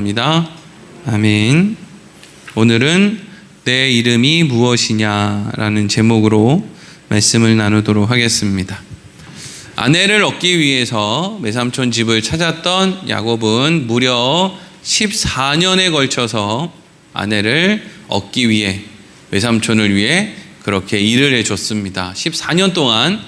입니다. 아멘. 오늘은 내 이름이 무엇이냐라는 제목으로 말씀을 나누도록 하겠습니다. 아내를 얻기 위해서 외삼촌 집을 찾았던 야곱은 무려 14년에 걸쳐서 아내를 얻기 위해 외삼촌을 위해 그렇게 일을 해줬습니다. 14년 동안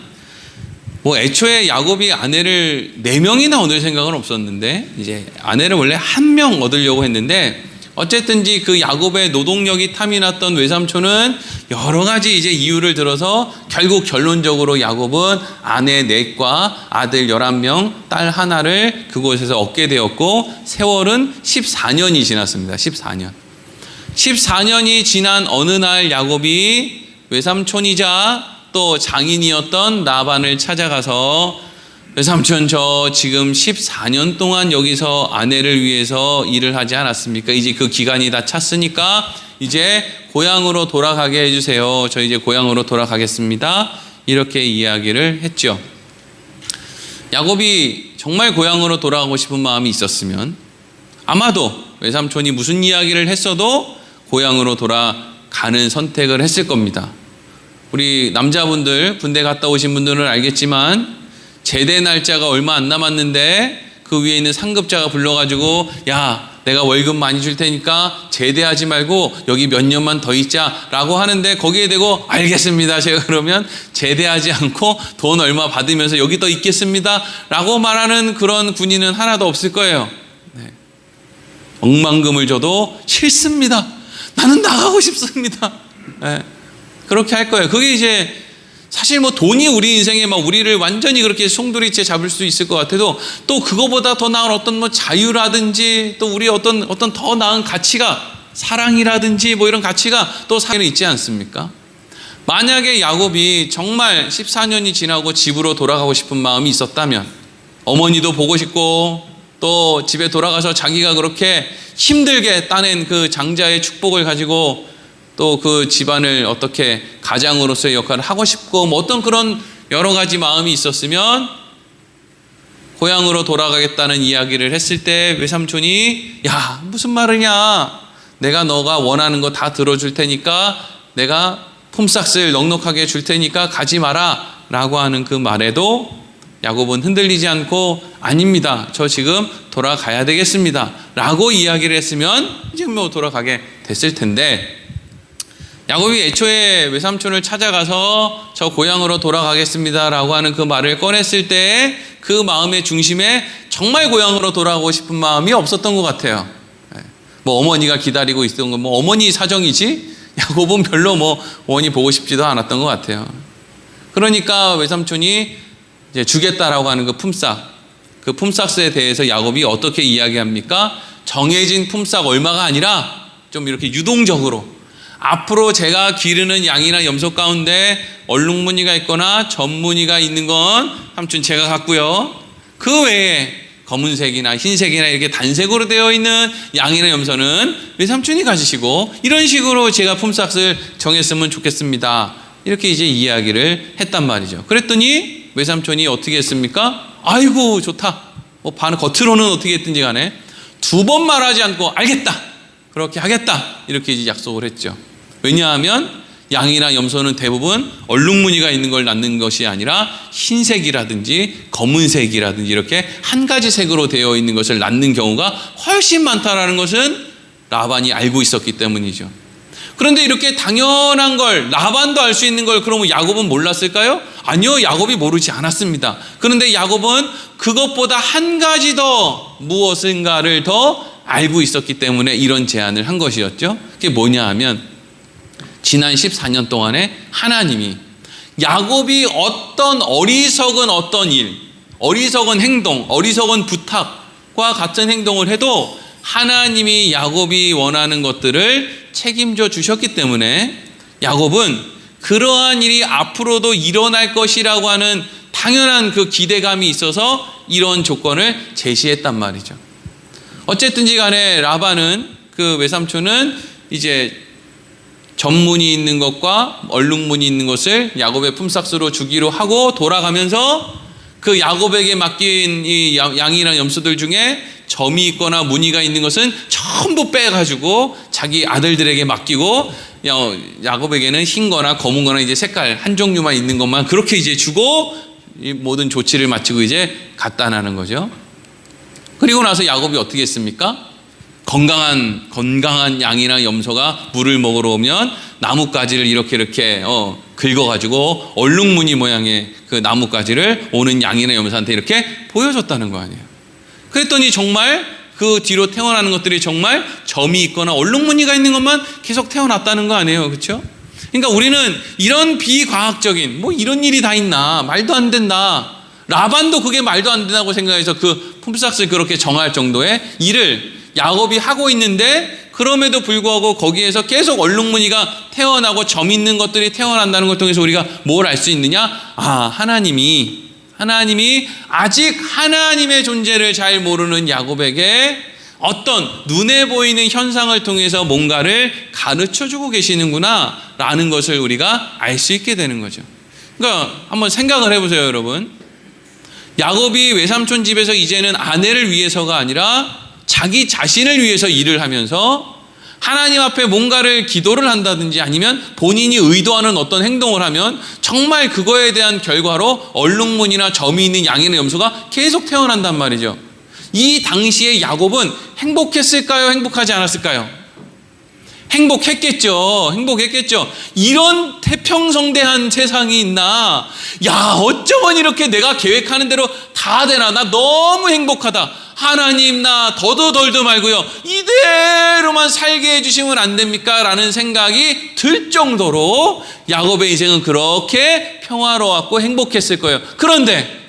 애초에 야곱이 아내를 4명이나 얻을 생각은 없었는데 이제 아내를 원래 1명 얻으려고 했는데 어쨌든지 그 야곱의 노동력이 탐이 났던 외삼촌은 여러 가지 이제 이유를 들어서 결국 결론적으로 야곱은 아내 4과 아들 11명, 딸 하나를 그곳에서 얻게 되었고 세월은 14년이 지났습니다. 14년이 지난 어느 날 야곱이 외삼촌이자 또 장인이었던 라반을 찾아가서 외삼촌 저 지금 14년 동안 여기서 아내를 위해서 일을 하지 않았습니까? 이제 그 기간이 다 찼으니까 이제 고향으로 돌아가게 해주세요. 저 이제 고향으로 돌아가겠습니다. 이렇게 이야기를 했죠. 야곱이 정말 고향으로 돌아가고 싶은 마음이 있었으면 아마도 외삼촌이 무슨 이야기를 했어도 고향으로 돌아가는 선택을 했을 겁니다. 우리 남자분들 군대 갔다 오신 분들은 알겠지만 제대 날짜가 얼마 안 남았는데 그 위에 있는 상급자가 불러가지고 야 내가 월급 많이 줄 테니까 제대하지 말고 여기 몇 년만 더 있자 라고 하는데 거기에 대고 알겠습니다. 제가 그러면 제대하지 않고 돈 얼마 받으면서 여기 더 있겠습니다 라고 말하는 그런 군인은 하나도 없을 거예요. 네. 억만금을 줘도 싫습니다. 나는 나가고 싶습니다. 네. 그렇게 할 거예요. 그게 이제 사실 돈이 우리 인생에 우리를 완전히 그렇게 송두리째 잡을 수 있을 것 같아도 또 그거보다 더 나은 어떤 자유라든지 또 우리 어떤 더 나은 가치가 사랑이라든지 이런 가치가 또 사회에 있지 않습니까? 만약에 야곱이 정말 14년이 지나고 집으로 돌아가고 싶은 마음이 있었다면 어머니도 보고 싶고 또 집에 돌아가서 자기가 그렇게 힘들게 따낸 그 장자의 축복을 가지고 또 그 집안을 어떻게 가장으로서의 역할을 하고 싶고 어떤 그런 여러 가지 마음이 있었으면 고향으로 돌아가겠다는 이야기를 했을 때 외삼촌이 야 무슨 말이냐 내가 너가 원하는 거 다 들어줄 테니까 내가 품삯을 넉넉하게 줄 테니까 가지 마라 라고 하는 그 말에도 야곱은 흔들리지 않고 아닙니다 저 지금 돌아가야 되겠습니다 라고 이야기를 했으면 지금 돌아가게 됐을 텐데 야곱이 애초에 외삼촌을 찾아가서 저 고향으로 돌아가겠습니다 라고 하는 그 말을 꺼냈을 때 그 마음의 중심에 정말 고향으로 돌아가고 싶은 마음이 없었던 것 같아요. 어머니가 기다리고 있던 건 어머니 사정이지 야곱은 별로 어머니 보고 싶지도 않았던 것 같아요. 그러니까 외삼촌이 이제 주겠다라고 하는 그 품삯에 대해서 야곱이 어떻게 이야기합니까? 정해진 품삯 얼마가 아니라 좀 이렇게 유동적으로 앞으로 제가 기르는 양이나 염소 가운데 얼룩무늬가 있거나 점무늬가 있는 건 삼촌 제가 갖고요. 그 외에 검은색이나 흰색이나 이렇게 단색으로 되어 있는 양이나 염소는 외삼촌이 가지시고 이런 식으로 제가 품삯을 정했으면 좋겠습니다. 이렇게 이제 이야기를 했단 말이죠. 그랬더니 외삼촌이 어떻게 했습니까? 아이고 좋다. 겉으로는 어떻게 했든지 간에 2번 말하지 않고 알겠다. 그렇게 하겠다. 이렇게 이제 약속을 했죠. 왜냐하면 양이나 염소는 대부분 얼룩무늬가 있는 걸 낳는 것이 아니라 흰색이라든지 검은색이라든지 이렇게 한 가지 색으로 되어 있는 것을 낳는 경우가 훨씬 많다라는 것은 라반이 알고 있었기 때문이죠. 그런데 이렇게 당연한 걸 라반도 알 수 있는 걸 그러면 야곱은 몰랐을까요? 아니요, 야곱이 모르지 않았습니다. 그런데 야곱은 그것보다 한 가지 더 무엇인가를 더 알고 있었기 때문에 이런 제안을 한 것이었죠. 그게 뭐냐 하면 지난 14년 동안에 하나님이 야곱이 어떤 어리석은 어리석은 행동, 어리석은 부탁과 같은 행동을 해도 하나님이 야곱이 원하는 것들을 책임져 주셨기 때문에 야곱은 그러한 일이 앞으로도 일어날 것이라고 하는 당연한 그 기대감이 있어서 이런 조건을 제시했단 말이죠. 어쨌든지 간에 라반은 그 외삼촌은 이제 점무늬 있는 것과 얼룩무늬 있는 것을 야곱의 품삯으로 주기로 하고 돌아가면서 그 야곱에게 맡긴 이 양이랑 염소들 중에 점이 있거나 무늬가 있는 것은 전부 빼가지고 자기 아들들에게 맡기고, 야곱에게는 흰 거나 검은 거나 이제 색깔 한 종류만 있는 것만 그렇게 이제 주고 이 모든 조치를 마치고 이제 갖다 나는 거죠. 그리고 나서 야곱이 어떻게 했습니까? 건강한 양이나 염소가 물을 먹으러 오면 나뭇가지를 이렇게 긁어가지고 얼룩무늬 모양의 그 나뭇가지를 오는 양이나 염소한테 이렇게 보여줬다는 거 아니에요. 그랬더니 정말 그 뒤로 태어나는 것들이 정말 점이 있거나 얼룩무늬가 있는 것만 계속 태어났다는 거 아니에요. 그렇죠? 그러니까 우리는 이런 비과학적인 뭐 이런 일이 다 있나, 말도 안 된다, 라반도 그게 말도 안 된다고 생각해서 그 품삯을 그렇게 정할 정도의 일을 야곱이 하고 있는데, 그럼에도 불구하고 거기에서 계속 얼룩무늬가 태어나고 점 있는 것들이 태어난다는 걸 통해서 우리가 뭘 알 수 있느냐? 하나님이 아직 하나님의 존재를 잘 모르는 야곱에게 어떤 눈에 보이는 현상을 통해서 뭔가를 가르쳐주고 계시는구나 라는 것을 우리가 알 수 있게 되는 거죠. 그러니까 한번 생각을 해보세요, 여러분. 야곱이 외삼촌 집에서 이제는 아내를 위해서가 아니라 자기 자신을 위해서 일을 하면서 하나님 앞에 뭔가를 기도를 한다든지 아니면 본인이 의도하는 어떤 행동을 하면 정말 그거에 대한 결과로 얼룩무늬나 점이 있는 양이나 염소가 계속 태어난단 말이죠. 이 당시에 야곱은 행복했을까요? 행복하지 않았을까요? 행복했겠죠. 이런 태평성대한 세상이 있나? 야, 어쩌면 이렇게 내가 계획하는 대로 다 되나? 나 너무 행복하다. 하나님, 나 더도 덜도 말고요, 이대로만 살게 해주시면 안 됩니까? 라는 생각이 들 정도로 야곱의 인생은 그렇게 평화로웠고 행복했을 거예요. 그런데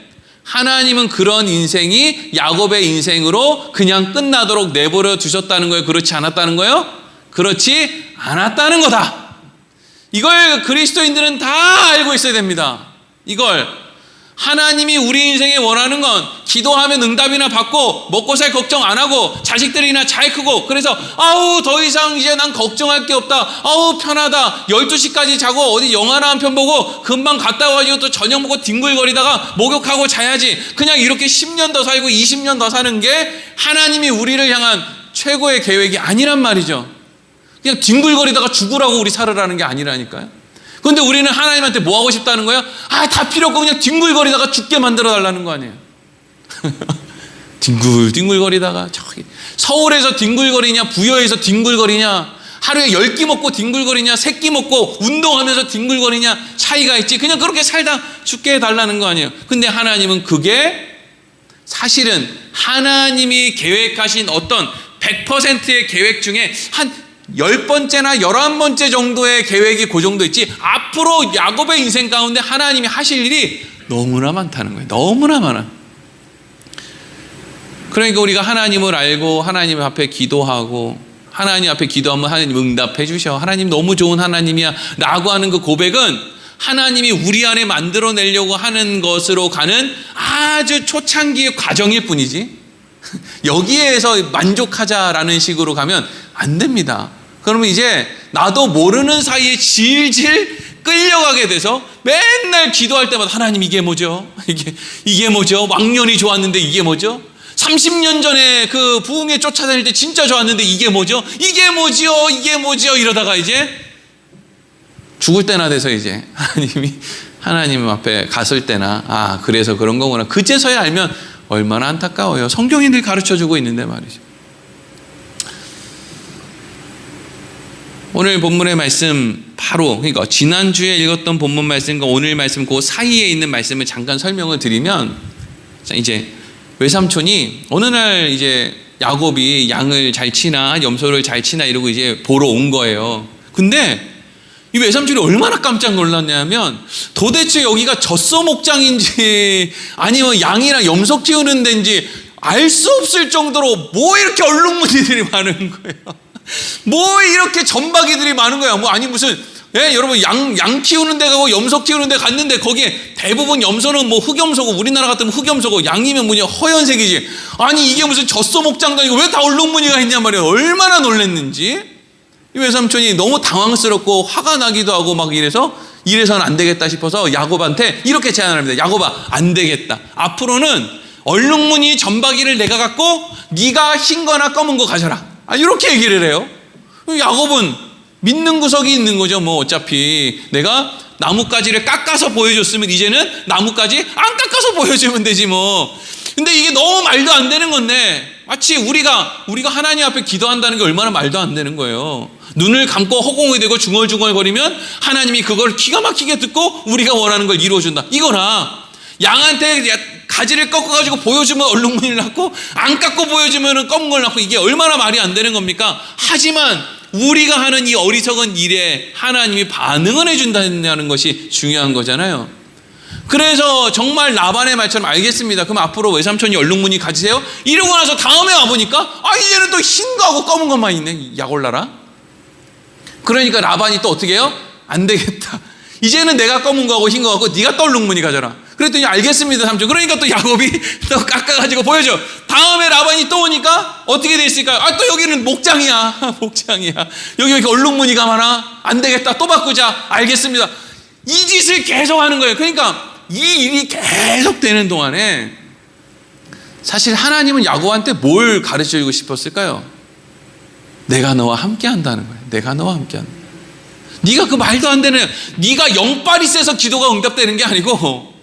하나님은 그런 인생이 야곱의 인생으로 그냥 끝나도록 내버려 두셨다는 거예요? 그렇지 않았다는 거예요? 그렇지 않았다는 거다. 이걸 그리스도인들은 다 알고 있어야 됩니다. 이걸 하나님이 우리 인생에 원하는 건 기도하면 응답이나 받고 먹고 살 걱정 안 하고 자식들이나 잘 크고, 그래서 더 이상 이제 난 걱정할 게 없다, 편하다, 12시까지 자고 어디 영화나 한 편 보고 금방 갔다 와가지고 또 저녁 먹고 뒹굴거리다가 목욕하고 자야지, 그냥 이렇게 10년 더 살고 20년 더 사는 게 하나님이 우리를 향한 최고의 계획이 아니란 말이죠. 그냥 뒹굴거리다가 죽으라고 우리 살으라는 게 아니라니까요. 그런데 우리는 하나님한테 뭐 하고 싶다는 거예요? 다 필요 없고 그냥 뒹굴거리다가 죽게 만들어 달라는 거 아니에요. 뒹굴거리다가 저기 서울에서 뒹굴거리냐, 부여에서 뒹굴거리냐, 하루에 10끼 먹고 뒹굴거리냐, 3끼 먹고 운동하면서 뒹굴거리냐 차이가 있지. 그냥 그렇게 살다 죽게 해달라는 거 아니에요. 근데 하나님은 그게 사실은 하나님이 계획하신 어떤 100%의 계획 중에 한 10번째나 11번째 정도의 계획이 그 정도 있지, 앞으로 야곱의 인생 가운데 하나님이 하실 일이 너무나 많다는 거예요. 너무나 많아. 그러니까 우리가 하나님을 알고 하나님 앞에 기도하고, 하나님 앞에 기도하면 하나님 응답해 주셔, 하나님 너무 좋은 하나님이야 라고 하는 그 고백은 하나님이 우리 안에 만들어내려고 하는 것으로 가는 아주 초창기의 과정일 뿐이지, 여기에서 만족하자라는 식으로 가면 안 됩니다. 그러면 이제 나도 모르는 사이에 질질 끌려가게 돼서 맨날 기도할 때마다 하나님 이게 뭐죠? 이게 뭐죠? 왕년이 좋았는데 이게 뭐죠? 30년 전에 그 부흥에 쫓아다닐 때 진짜 좋았는데 이게 뭐죠? 이게 뭐죠? 이러다가 이제 죽을 때나 돼서 이제 하나님 앞에 갔을 때나 그래서 그런 거구나, 그제서야 알면 얼마나 안타까워요. 성경이 늘 가르쳐주고 있는데 말이죠. 오늘 본문의 말씀 바로, 그러니까 지난주에 읽었던 본문 말씀과 오늘 말씀 그 사이에 있는 말씀을 잠깐 설명을 드리면, 이제 외삼촌이 어느 날 이제 야곱이 양을 잘 치나 염소를 잘 치나 이러고 이제 보러 온 거예요. 근데 이 외삼촌이 얼마나 깜짝 놀랐냐면, 도대체 여기가 젖소 목장인지 아니면 양이랑 염소 키우는 데인지 알 수 없을 정도로 뭐 이렇게 얼룩무늬들이 많은 거예요. 뭐 이렇게 점박이들이 많은 거야. 여러분 양 키우는 데 가고 염소 키우는 데 갔는데 거기에 대부분 염소는 뭐 흑염소고, 우리나라 같으면 흑염소고, 양이면 뭐냐 허연색이지. 아니 이게 무슨 젖소 목장도 아니고 왜 다 얼룩무늬가 있냔 말이에요. 얼마나 놀랬는지. 이 외삼촌이 너무 당황스럽고 화가 나기도 하고 막 이래서 이래서는 안 되겠다 싶어서 야곱한테 이렇게 제안을 합니다. 야곱아, 안 되겠다. 앞으로는 얼룩무늬 점박이를 내가 갖고 네가 흰 거나 검은 거 가져라. 이렇게 얘기를 해요. 야곱은 믿는 구석이 있는 거죠. 뭐 어차피 내가 나뭇가지를 깎아서 보여줬으면 이제는 나뭇가지 안 깎아서 보여주면 되지 뭐. 근데 이게 너무 말도 안 되는 건데, 마치 우리가 하나님 앞에 기도한다는 게 얼마나 말도 안 되는 거예요. 눈을 감고 허공에 대고 중얼중얼거리면 하나님이 그걸 기가 막히게 듣고 우리가 원하는 걸 이루어준다. 이거나 양한테 가지를 꺾어가지고 보여주면 얼룩무늬를 낳고 안 깎고 보여주면 검은 걸 낳고, 이게 얼마나 말이 안 되는 겁니까? 하지만 우리가 하는 이 어리석은 일에 하나님이 반응을 해준다는 것이 중요한 거잖아요. 그래서 정말 라반의 말처럼 알겠습니다. 그럼 앞으로 외삼촌이 얼룩무늬 가지세요. 이러고 나서 다음에 와보니까 이제는 또 흰 거하고 검은 것만 있네. 약올라라. 그러니까 라반이 또 어떻게 해요? 안 되겠다. 이제는 내가 검은 거하고 흰 거하고 네가 또 얼룩무늬 가져라. 그랬더니 알겠습니다 삼촌. 그러니까 또 야곱이 또 깎아가지고 보여줘. 다음에 라반이 또 오니까 어떻게 돼 있을까요? 또 여기는 목장이야. 목장이야. 여기 왜 이렇게 얼룩무늬가 많아? 안 되겠다. 또 바꾸자. 알겠습니다. 이 짓을 계속 하는 거예요. 그러니까 이 일이 계속 되는 동안에 사실 하나님은 야곱한테 뭘 가르쳐주고 싶었을까요? 내가 너와 함께 한다는 거예요. 내가 너와 함께 한다. 네가 그 말도 안 되는, 네가 영빨이 세서 기도가 응답되는 게 아니고,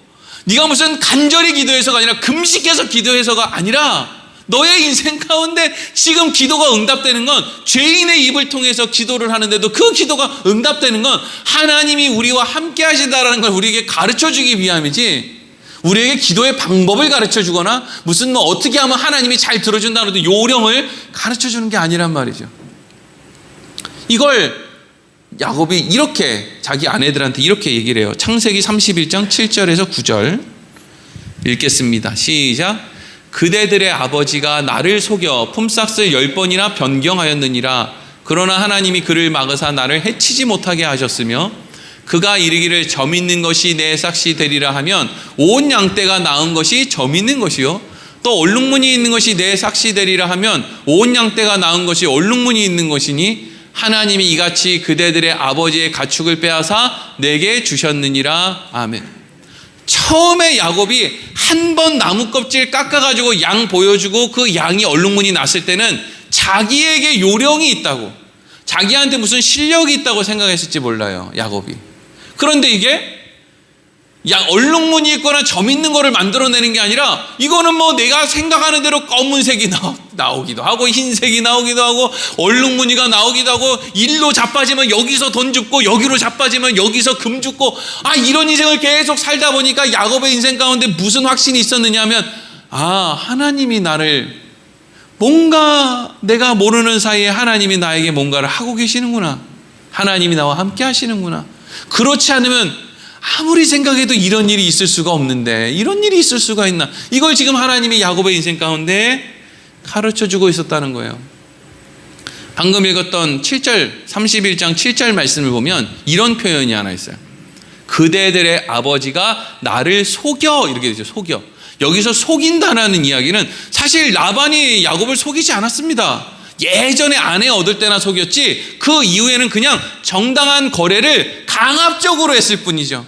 네가 무슨 간절히 기도해서가 아니라 금식해서 기도해서가 아니라, 너의 인생 가운데 지금 기도가 응답되는 건 죄인의 입을 통해서 기도를 하는데도 그 기도가 응답되는 건 하나님이 우리와 함께 하신다라는 걸 우리에게 가르쳐주기 위함이지, 우리에게 기도의 방법을 가르쳐주거나 무슨 뭐 어떻게 하면 하나님이 잘 들어준다는 요령을 가르쳐주는 게 아니란 말이죠. 이걸 야곱이 이렇게 자기 아내들한테 이렇게 얘기를 해요. 창세기 31장 7절에서 9절 읽겠습니다. 시작. 그대들의 아버지가 나를 속여 품삯을 10번이나 변경하였느니라. 그러나 하나님이 그를 막으사 나를 해치지 못하게 하셨으며, 그가 이르기를 점 있는 것이 내 삭시 되리라 하면 온 양떼가 낳은 것이 점 있는 것이요, 또 얼룩무늬 있는 것이 내 삭시 되리라 하면 온 양떼가 낳은 것이 얼룩무늬 있는 것이니 하나님이 이같이 그대들의 아버지의 가축을 빼앗아 내게 주셨느니라. 아멘. 처음에 야곱이 한 번 나무 껍질 깎아가지고 양 보여주고 그 양이 얼룩무늬 났을 때는 자기에게 요령이 있다고, 자기한테 무슨 실력이 있다고 생각했을지 몰라요, 야곱이. 그런데 이게 얼룩무늬 있거나 점 있는 거를 만들어내는 게 아니라, 이거는 뭐 내가 생각하는 대로 검은색이 나오기도 하고 흰색이 나오기도 하고 얼룩무늬가 나오기도 하고, 일로 자빠지면 여기서 돈 줍고 여기로 자빠지면 여기서 금 줍고, 이런 인생을 계속 살다 보니까 야곱의 인생 가운데 무슨 확신이 있었느냐 하면, 하나님이 나를, 뭔가 내가 모르는 사이에 하나님이 나에게 뭔가를 하고 계시는구나, 하나님이 나와 함께 하시는구나. 그렇지 않으면 아무리 생각해도 이런 일이 있을 수가 없는데, 이런 일이 있을 수가 있나. 이걸 지금 하나님이 야곱의 인생 가운데 가르쳐주고 있었다는 거예요. 방금 읽었던 7절 31장 7절 말씀을 보면 이런 표현이 하나 있어요. 그대들의 아버지가 나를 속여, 이렇게 되죠. 속여. 여기서 속인다라는 이야기는 사실 라반이 야곱을 속이지 않았습니다. 예전에 아내 얻을 때나 속였지, 그 이후에는 그냥 정당한 거래를 강압적으로 했을 뿐이죠.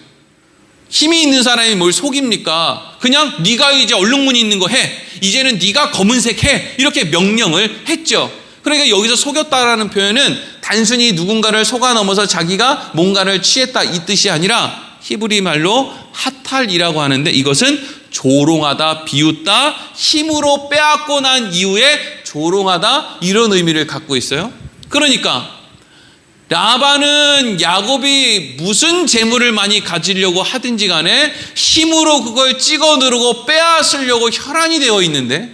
힘이 있는 사람이 뭘 속입니까? 그냥 네가 이제 얼룩무늬 있는 거 해, 이제는 네가 검은색 해, 이렇게 명령을 했죠. 그러니까 여기서 속였다라는 표현은 단순히 누군가를 속아 넘어서 자기가 뭔가를 취했다 이 뜻이 아니라, 히브리 말로 하탈이라고 하는데, 이것은 조롱하다, 비웃다, 힘으로 빼앗고 난 이후에 조롱하다, 이런 의미를 갖고 있어요. 그러니까 라반은 야곱이 무슨 재물을 많이 가지려고 하든지 간에 힘으로 그걸 찍어 누르고 빼앗으려고 혈안이 되어 있는데,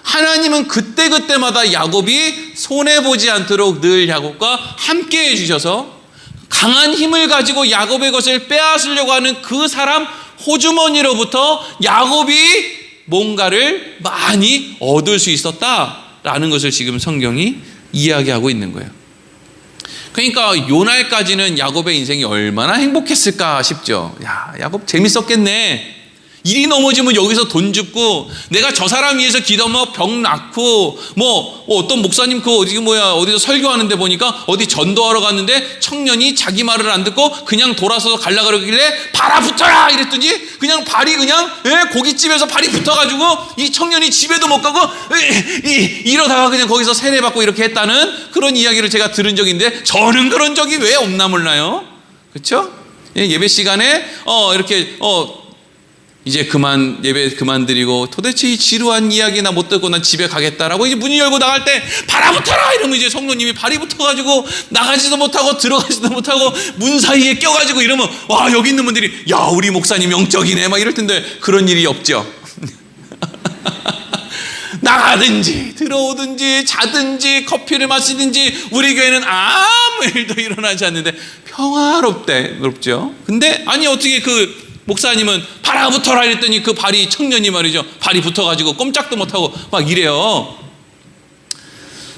하나님은 그때그때마다 야곱이 손해보지 않도록 늘 야곱과 함께 해주셔서 강한 힘을 가지고 야곱의 것을 빼앗으려고 하는 그 사람 호주머니로부터 야곱이 뭔가를 많이 얻을 수 있었다라는 것을 지금 성경이 이야기하고 있는 거예요. 그러니까 요날까지는 야곱의 인생이 얼마나 행복했을까 싶죠. 야, 야곱 재밌었겠네. 일이 넘어지면 여기서 돈 줍고, 내가 저 사람 위해서 기도하면 병 낫고, 어떤 목사님 어디서 설교하는데 보니까 어디 전도하러 갔는데 청년이 자기 말을 안 듣고 그냥 돌아서서 갈라 그러길래 발아 붙어라 이랬더니 그냥 발이 고깃집에서 발이 붙어가지고 이 청년이 집에도 못 가고 이러다가 그냥 거기서 세례받고 이렇게 했다는 그런 이야기를 제가 들은 적이 있는데, 저는 그런 적이 왜 없나 몰라요. 그렇죠? 예배 시간에 이렇게 이제 예배 그만 드리고 도대체 이 지루한 이야기나 못 듣고 난 집에 가겠다라고 이제 문이 열고 나갈 때 발아 붙어라 이러면 이제 성도님이 발이 붙어가지고 나가지도 못하고 들어가지도 못하고 문 사이에 껴가지고 이러면, 와, 여기 있는 분들이 야, 우리 목사님 영적이네 막 이럴 텐데 그런 일이 없죠. 나가든지 들어오든지 자든지 커피를 마시든지 우리 교회는 아무 일도 일어나지 않는데 평화롭죠. 근데 아니 어떻게 그 목사님은 발아 붙어라 이랬더니 그 발이 청년이 말이죠, 발이 붙어가지고 꼼짝도 못하고 막 이래요.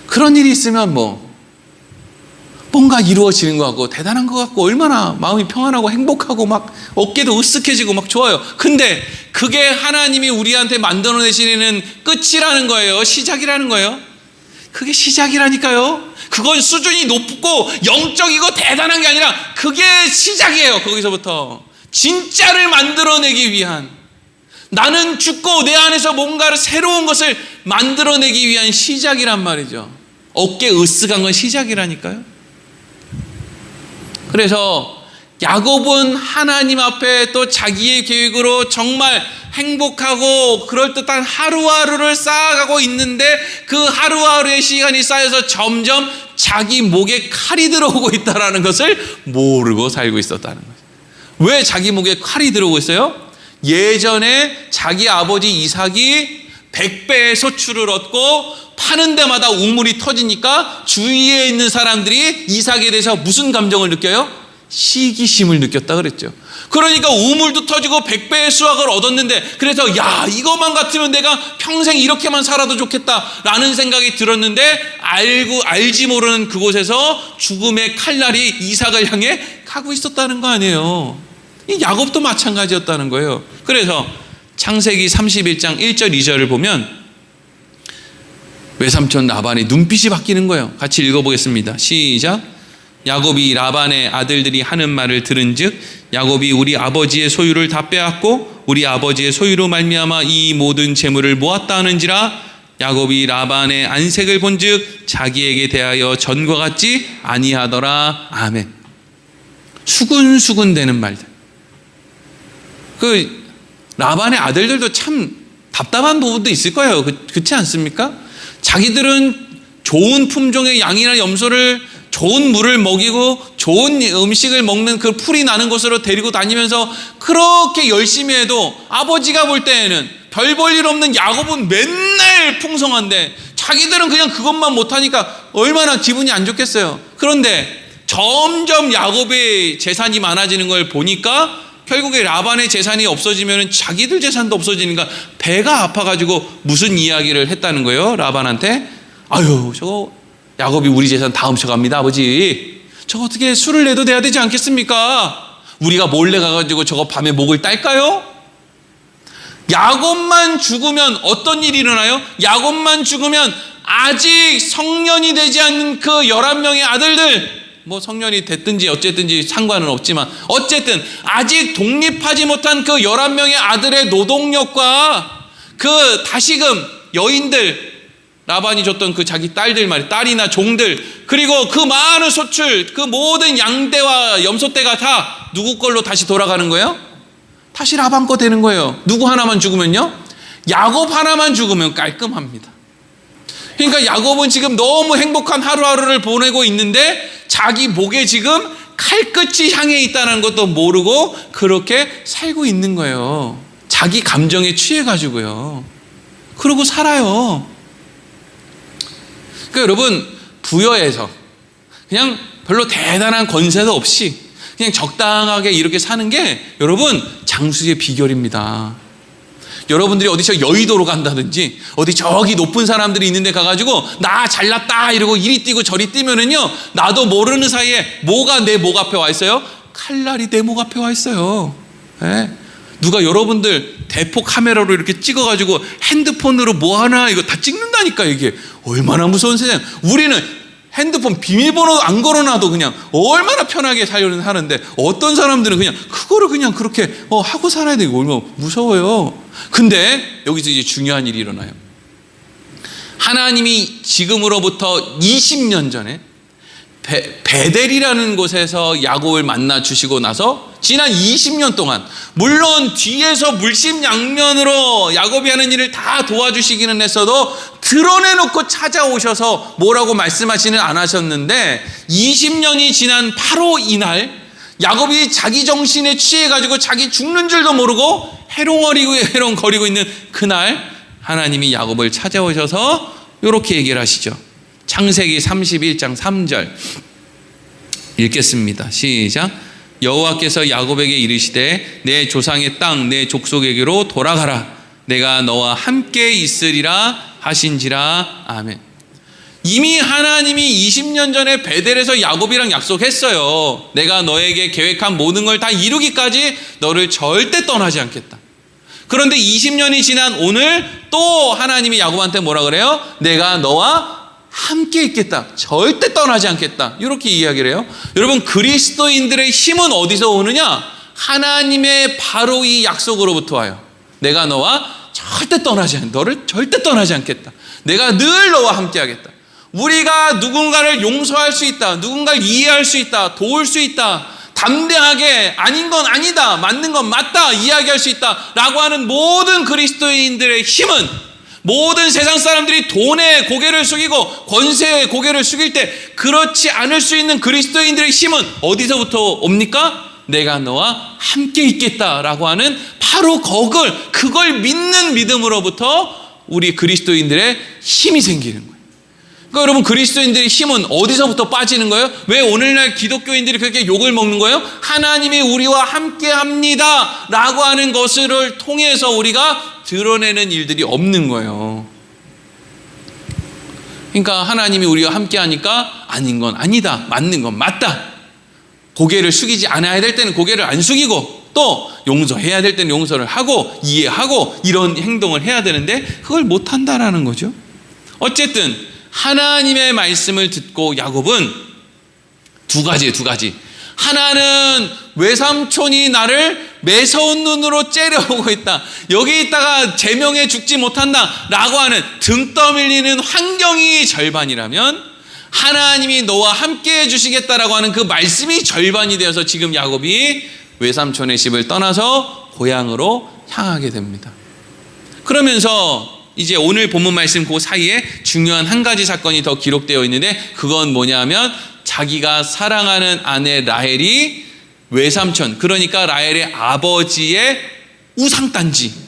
그런 일이 있으면 뭔가 이루어지는 것 같고 대단한 것 같고 얼마나 마음이 평안하고 행복하고 막 어깨도 으쓱해지고 막 좋아요. 근데 그게 하나님이 우리한테 만들어내시는 끝이라는 거예요. 시작이라는 거예요. 그게 시작이라니까요. 그건 수준이 높고 영적이고 대단한 게 아니라 그게 시작이에요. 거기서부터 진짜를 만들어내기 위한, 나는 죽고 내 안에서 뭔가를 새로운 것을 만들어내기 위한 시작이란 말이죠. 어깨 으쓱한 건 시작이라니까요. 그래서 야곱은 하나님 앞에 또 자기의 계획으로 정말 행복하고 그럴듯한 하루하루를 쌓아가고 있는데 그 하루하루의 시간이 쌓여서 점점 자기 목에 칼이 들어오고 있다는 것을 모르고 살고 있었다는 거예요. 왜 자기 목에 칼이 들어오고 있어요? 예전에 자기 아버지 이삭이 100배의 소출을 얻고 파는 데마다 우물이 터지니까 주위에 있는 사람들이 이삭에 대해서 무슨 감정을 느껴요? 시기심을 느꼈다 그랬죠. 그러니까 우물도 터지고 100배의 수확을 얻었는데, 그래서 야, 이것만 같으면 내가 평생 이렇게만 살아도 좋겠다라는 생각이 들었는데 알지 모르는 그곳에서 죽음의 칼날이 이삭을 향해 가고 있었다는 거 아니에요. 이 야곱도 마찬가지였다는 거예요. 그래서 창세기 31장 1절 2절을 보면 외삼촌 라반의 눈빛이 바뀌는 거예요. 같이 읽어보겠습니다. 시작. 야곱이 라반의 아들들이 하는 말을 들은즉 야곱이 우리 아버지의 소유를 다 빼앗고 우리 아버지의 소유로 말미암아 이 모든 재물을 모았다 하는지라. 야곱이 라반의 안색을 본즉 자기에게 대하여 전과 같지 아니하더라. 아멘. 수군수군 되는 말들. 그 라반의 아들들도 참 답답한 부분도 있을 거예요. 그렇지 않습니까? 자기들은 좋은 품종의 양이나 염소를, 좋은 물을 먹이고 좋은 음식을 먹는 그 풀이 나는 곳으로 데리고 다니면서 그렇게 열심히 해도 아버지가 볼 때에는 별 볼 일 없는 야곱은 맨날 풍성한데 자기들은 그냥 그것만 못하니까 얼마나 기분이 안 좋겠어요. 그런데 점점 야곱의 재산이 많아지는 걸 보니까 결국에 라반의 재산이 없어지면 자기들 재산도 없어지니까 배가 아파가지고 무슨 이야기를 했다는 거예요? 라반한테. 아유, 저거 야곱이 우리 재산 다 훔쳐갑니다, 아버지. 저거 어떻게 술을 내도 돼야 되지 않겠습니까? 우리가 몰래 가가지고 저거 밤에 목을 딸까요? 야곱만 죽으면 어떤 일이 일어나요? 야곱만 죽으면 아직 성년이 되지 않는 그 11명의 아들들, 성년이 됐든지 어쨌든지 상관은 없지만 어쨌든 아직 독립하지 못한 그 11명의 아들의 노동력과 그 다시금 여인들, 라반이 줬던 그 자기 딸들 말이에요. 딸이나 종들, 그리고 그 많은 소출, 그 모든 양떼와 염소떼가 다 누구 걸로 다시 돌아가는 거예요? 다시 라반 거 되는 거예요. 누구 하나만 죽으면요? 야곱 하나만 죽으면 깔끔합니다. 그러니까 야곱은 지금 너무 행복한 하루하루를 보내고 있는데 자기 목에 지금 칼끝이 향해 있다는 것도 모르고 그렇게 살고 있는 거예요. 자기 감정에 취해가지고요. 그러고 살아요. 그러니까 여러분, 부여해서 그냥 별로 대단한 권세도 없이 그냥 적당하게 이렇게 사는 게 여러분 장수의 비결입니다. 여러분들이 어디 여의도로 간다든지 어디 저기 높은 사람들이 있는데 가가지고 나 잘났다 이러고 이리 뛰고 저리 뛰면은요, 나도 모르는 사이에 뭐가 내 목 앞에 와 있어요? 칼날이 내 목 앞에 와 있어요. 네? 누가 여러분들 대포 카메라로 이렇게 찍어가지고 핸드폰으로 뭐 하나 이거 다 찍는다니까. 이게 얼마나 무서운 세상. 우리는 핸드폰 비밀번호 안 걸어놔도 그냥 얼마나 편하게 살려는 하는데, 어떤 사람들은 그냥 그거를 그냥 그렇게 하고 살아야 되고 얼마나 무서워요. 근데 여기서 이제 중요한 일이 일어나요. 하나님이 지금으로부터 20년 전에 베델이라는 곳에서 야곱을 만나 주시고 나서 지난 20년 동안, 물론 뒤에서 물심양면으로 야곱이 하는 일을 다 도와주시기는 했어도 드러내놓고 찾아오셔서 뭐라고 말씀하지는 않으셨는데, 20년이 지난 바로 이날 야곱이 자기 정신에 취해가지고 자기 죽는 줄도 모르고 해롱거리고 있는 그날 하나님이 야곱을 찾아오셔서 이렇게 얘기를 하시죠. 창세기 31장 3절 읽겠습니다. 시작. 여호와께서 야곱에게 이르시되 내 조상의 땅 내 족속에게로 돌아가라. 내가 너와 함께 있으리라 하신지라. 아멘. 이미 하나님이 20년 전에 베델에서 야곱이랑 약속했어요. 내가 너에게 계획한 모든 걸 다 이루기까지 너를 절대 떠나지 않겠다. 그런데 20년이 지난 오늘 또 하나님이 야곱한테 뭐라 그래요? 내가 너와 함께 있겠다. 절대 떠나지 않겠다. 이렇게 이야기를 해요. 여러분, 그리스도인들의 힘은 어디서 오느냐? 하나님의 바로 이 약속으로부터 와요. 내가 너와 절대 떠나지 않겠다. 너를 절대 떠나지 않겠다. 내가 늘 너와 함께 하겠다. 우리가 누군가를 용서할 수 있다. 누군가를 이해할 수 있다. 도울 수 있다. 담대하게 아닌 건 아니다, 맞는 건 맞다 이야기할 수 있다 라고 하는 모든 그리스도인들의 힘은, 모든 세상 사람들이 돈에 고개를 숙이고 권세에 고개를 숙일 때 그렇지 않을 수 있는 그리스도인들의 힘은 어디서부터 옵니까? 내가 너와 함께 있겠다라고 하는 바로 그걸 믿는 믿음으로부터 우리 그리스도인들의 힘이 생기는 거예요. 그러니까 여러분, 그리스도인들의 힘은 어디서부터 빠지는 거예요? 왜 오늘날 기독교인들이 그렇게 욕을 먹는 거예요? 하나님이 우리와 함께 합니다 라고 하는 것을 통해서 우리가 드러내는 일들이 없는 거예요. 그러니까 하나님이 우리와 함께 하니까 아닌 건 아니다, 맞는 건 맞다, 고개를 숙이지 않아야 될 때는 고개를 안 숙이고 또 용서해야 될 때는 용서를 하고 이해하고 이런 행동을 해야 되는데 그걸 못한다라는 거죠. 어쨌든 하나님의 말씀을 듣고 야곱은 두 가지. 하나는 외삼촌이 나를 매서운 눈으로 째려보고 있다. 여기 있다가 제명에 죽지 못한다 라고 하는 등 떠밀리는 환경이 절반이라면, 하나님이 너와 함께 해주시겠다라고 하는 그 말씀이 절반이 되어서 지금 야곱이 외삼촌의 집을 떠나서 고향으로 향하게 됩니다. 그러면서 이제 오늘 본문 말씀 그 사이에 중요한 한 가지 사건이 더 기록되어 있는데, 그건 뭐냐면 자기가 사랑하는 아내 라헬이 외삼촌, 그러니까 라헬의 아버지의 우상단지,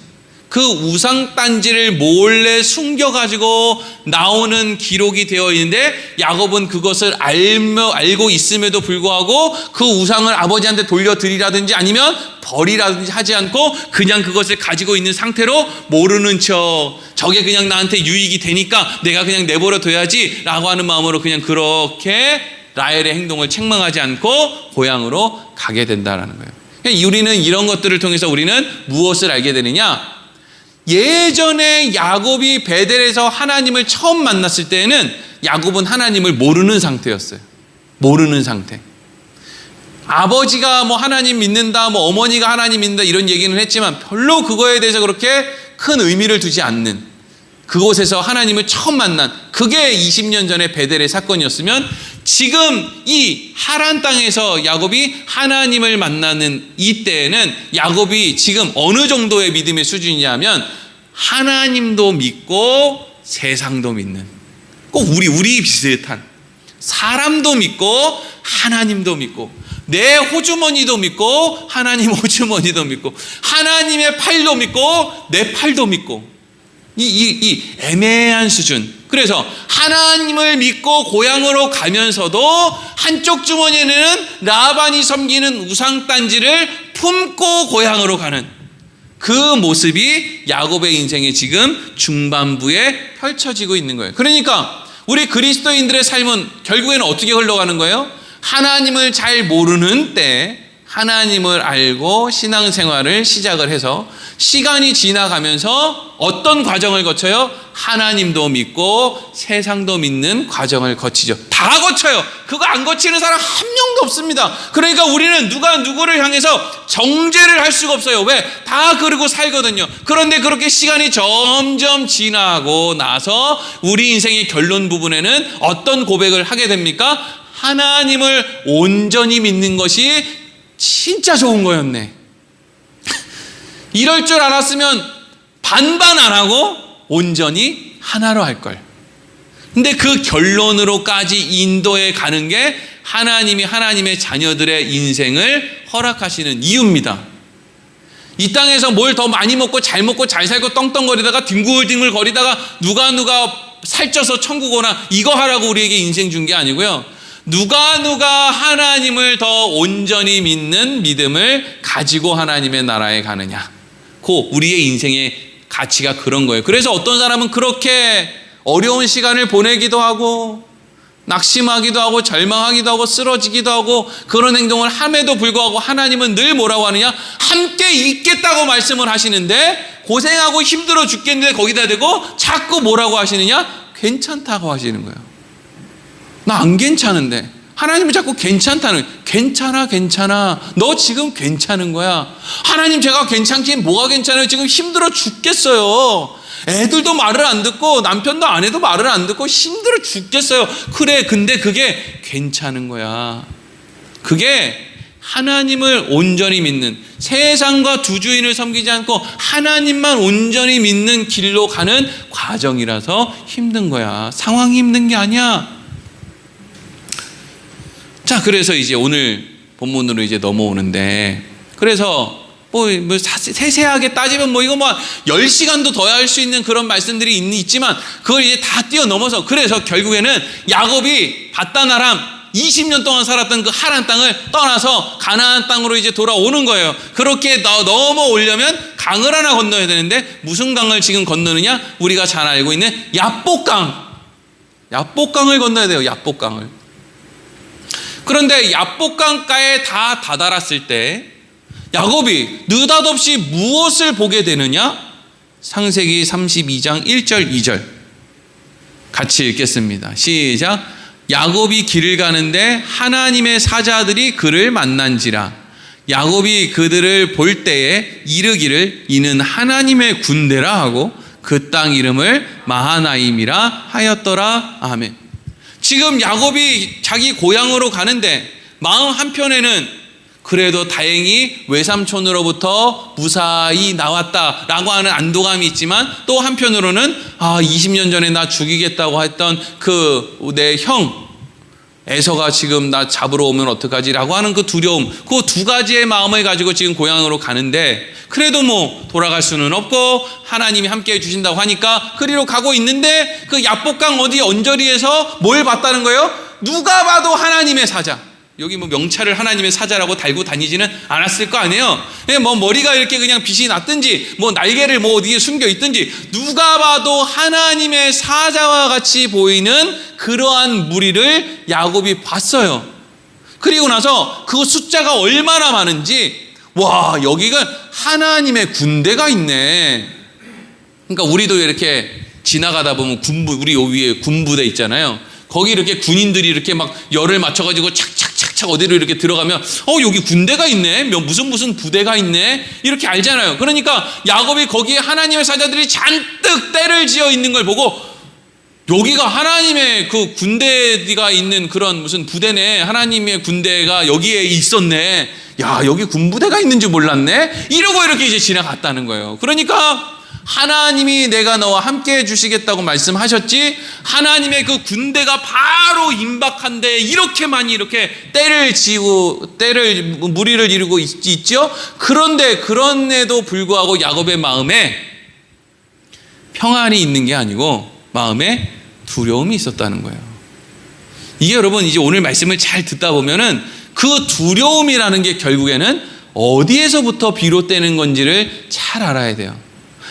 그 우상단지를 몰래 숨겨가지고 나오는 기록이 되어 있는데, 야곱은 그것을 알고 있음에도 불구하고 그 우상을 아버지한테 돌려드리라든지 아니면 버리라든지 하지 않고 그냥 그것을 가지고 있는 상태로 모르는 척, 저게 그냥 나한테 유익이 되니까 내가 그냥 내버려 둬야지 라고 하는 마음으로 그냥 그렇게 라헬의 행동을 책망하지 않고 고향으로 가게 된다는 거예요. 그러니까 우리는 이런 것들을 통해서 우리는 무엇을 알게 되느냐? 예전에 야곱이 베델에서 하나님을 처음 만났을 때에는 야곱은 하나님을 모르는 상태였어요. 모르는 상태. 아버지가 뭐 하나님 믿는다, 뭐 어머니가 하나님 믿는다 이런 얘기는 했지만 별로 그거에 대해서 그렇게 큰 의미를 두지 않는, 그곳에서 하나님을 처음 만난 그게 20년 전에 베델의 사건이었으면, 지금 이 하란 땅에서 야곱이 하나님을 만나는 이때에는 야곱이 지금 어느 정도의 믿음의 수준이냐면 하나님도 믿고 세상도 믿는, 꼭 우리 비슷한, 사람도 믿고 하나님도 믿고 내 호주머니도 믿고 하나님 호주머니도 믿고 하나님의 팔도 믿고 내 팔도 믿고, 이 애매한 수준. 그래서 하나님을 믿고 고향으로 가면서도 한쪽 주머니에는 라반이 섬기는 우상단지를 품고 고향으로 가는 그 모습이 야곱의 인생의 지금 중반부에 펼쳐지고 있는 거예요. 그러니까 우리 그리스도인들의 삶은 결국에는 어떻게 흘러가는 거예요? 하나님을 잘 모르는 때 하나님을 알고 신앙생활을 시작을 해서 시간이 지나가면서 어떤 과정을 거쳐요? 하나님도 믿고 세상도 믿는 과정을 거치죠. 다 거쳐요. 그거 안 거치는 사람 한 명도 없습니다. 그러니까 우리는 누가 누구를 향해서 정죄를 할 수가 없어요. 왜? 다 그러고 살거든요. 그런데 그렇게 시간이 점점 지나고 나서 우리 인생의 결론 부분에는 어떤 고백을 하게 됩니까? 하나님을 온전히 믿는 것이 진짜 좋은 거였네. 이럴 줄 알았으면 반반 안 하고 온전히 하나로 할 걸. 근데 그 결론으로까지 인도해 가는 게 하나님이 하나님의 자녀들의 인생을 허락하시는 이유입니다. 이 땅에서 뭘 더 많이 먹고 잘 살고 떵떵거리다가 뒹굴뒹굴 거리다가 누가 살쪄서 천국 오나 이거 하라고 우리에게 인생 준 게 아니고요. 누가 하나님을 더 온전히 믿는 믿음을 가지고 하나님의 나라에 가느냐. 우리의 인생의 가치가 그런 거예요. 그래서 어떤 사람은 그렇게 어려운 시간을 보내기도 하고 낙심하기도 하고 절망하기도 하고 쓰러지기도 하고 그런 행동을 함에도 불구하고 하나님은 늘 뭐라고 하느냐? 함께 있겠다고 말씀을 하시는데 고생하고 힘들어 죽겠는데 거기다 대고 자꾸 뭐라고 하시느냐? 괜찮다고 하시는 거예요. 나 안 괜찮은데 하나님은 자꾸 괜찮아. 너 지금 괜찮은 거야. 하나님 제가 괜찮긴 뭐가 괜찮아요? 지금 힘들어 죽겠어요. 애들도 말을 안 듣고 남편도 아내도 말을 안 듣고 힘들어 죽겠어요. 그래, 근데 그게 괜찮은 거야. 그게 하나님을 온전히 믿는, 세상과 두 주인을 섬기지 않고 하나님만 온전히 믿는 길로 가는 과정이라서 힘든 거야. 상황이 힘든 게 아니야. 자, 그래서 이제 오늘 본문으로 이제 넘어오는데, 그래서 세세하게 따지면 이거 10시간도 더 할 수 있는 그런 말씀들이 있지만 그걸 이제 다 뛰어넘어서, 그래서 결국에는 야곱이 밧단 아람 20년 동안 살았던 그 하란 땅을 떠나서 가나안 땅으로 이제 돌아오는 거예요. 그렇게 넘어오려면 강을 하나 건너야 되는데 무슨 강을 지금 건너느냐? 우리가 잘 알고 있는 야복강을 건너야 돼요. 야복강을. 그런데 야복강가에 다 다다랐을 때 야곱이 느닷없이 무엇을 보게 되느냐? 창세기 32장 1절 2절 같이 읽겠습니다. 시작. 야곱이 길을 가는데 하나님의 사자들이 그를 만난지라. 야곱이 그들을 볼 때에 이르기를 이는 하나님의 군대라 하고 그 땅 이름을 마하나임이라 하였더라. 아멘. 지금 야곱이 자기 고향으로 가는데 마음 한편에는 그래도 다행히 외삼촌으로부터 무사히 나왔다라고 하는 안도감이 있지만, 또 한편으로는 20년 전에 나 죽이겠다고 했던 그 내 형 에서가 지금 나 잡으러 오면 어떡하지? 라고 하는 그 두려움, 그 두 가지의 마음을 가지고 지금 고향으로 가는데, 그래도 돌아갈 수는 없고 하나님이 함께 해주신다고 하니까 그리로 가고 있는데, 그 야복강 어디 언저리에서 뭘 봤다는 거예요? 누가 봐도 하나님의 사자. 여기 명찰을 하나님의 사자라고 달고 다니지는 않았을 거 아니에요. 머리가 이렇게 그냥 빛이 났든지 날개를 어디에 숨겨 있든지 누가 봐도 하나님의 사자와 같이 보이는 그러한 무리를 야곱이 봤어요. 그리고 나서 그 숫자가 얼마나 많은지, 와, 여기가 하나님의 군대가 있네. 그러니까 우리도 이렇게 지나가다 보면 우리 요 위에 군부대 있잖아요. 거기 이렇게 군인들이 이렇게 열을 맞춰가지고 착착착착 어디로 이렇게 들어가면 여기 군대가 있네, 무슨 부대가 있네, 이렇게 알잖아요. 그러니까 야곱이 거기에 하나님의 사자들이 잔뜩 떼를 지어 있는 걸 보고, 여기가 하나님의 그 군대가 있는 그런 무슨 부대네, 하나님의 군대가 여기에 있었네, 야, 여기 군부대가 있는 줄 몰랐네, 이러고 이렇게 이제 지나갔다는 거예요. 그러니까 하나님이 내가 너와 함께 해주시겠다고 말씀하셨지, 하나님의 그 군대가 바로 임박한데 이렇게 많이 이렇게 무리를 이루고 있죠. 그런데 그런에도 불구하고 야곱의 마음에 평안이 있는 게 아니고 마음에 두려움이 있었다는 거예요. 이게 여러분 이제 오늘 말씀을 잘 듣다 보면은 그 두려움이라는 게 결국에는 어디에서부터 비롯되는 건지를 잘 알아야 돼요.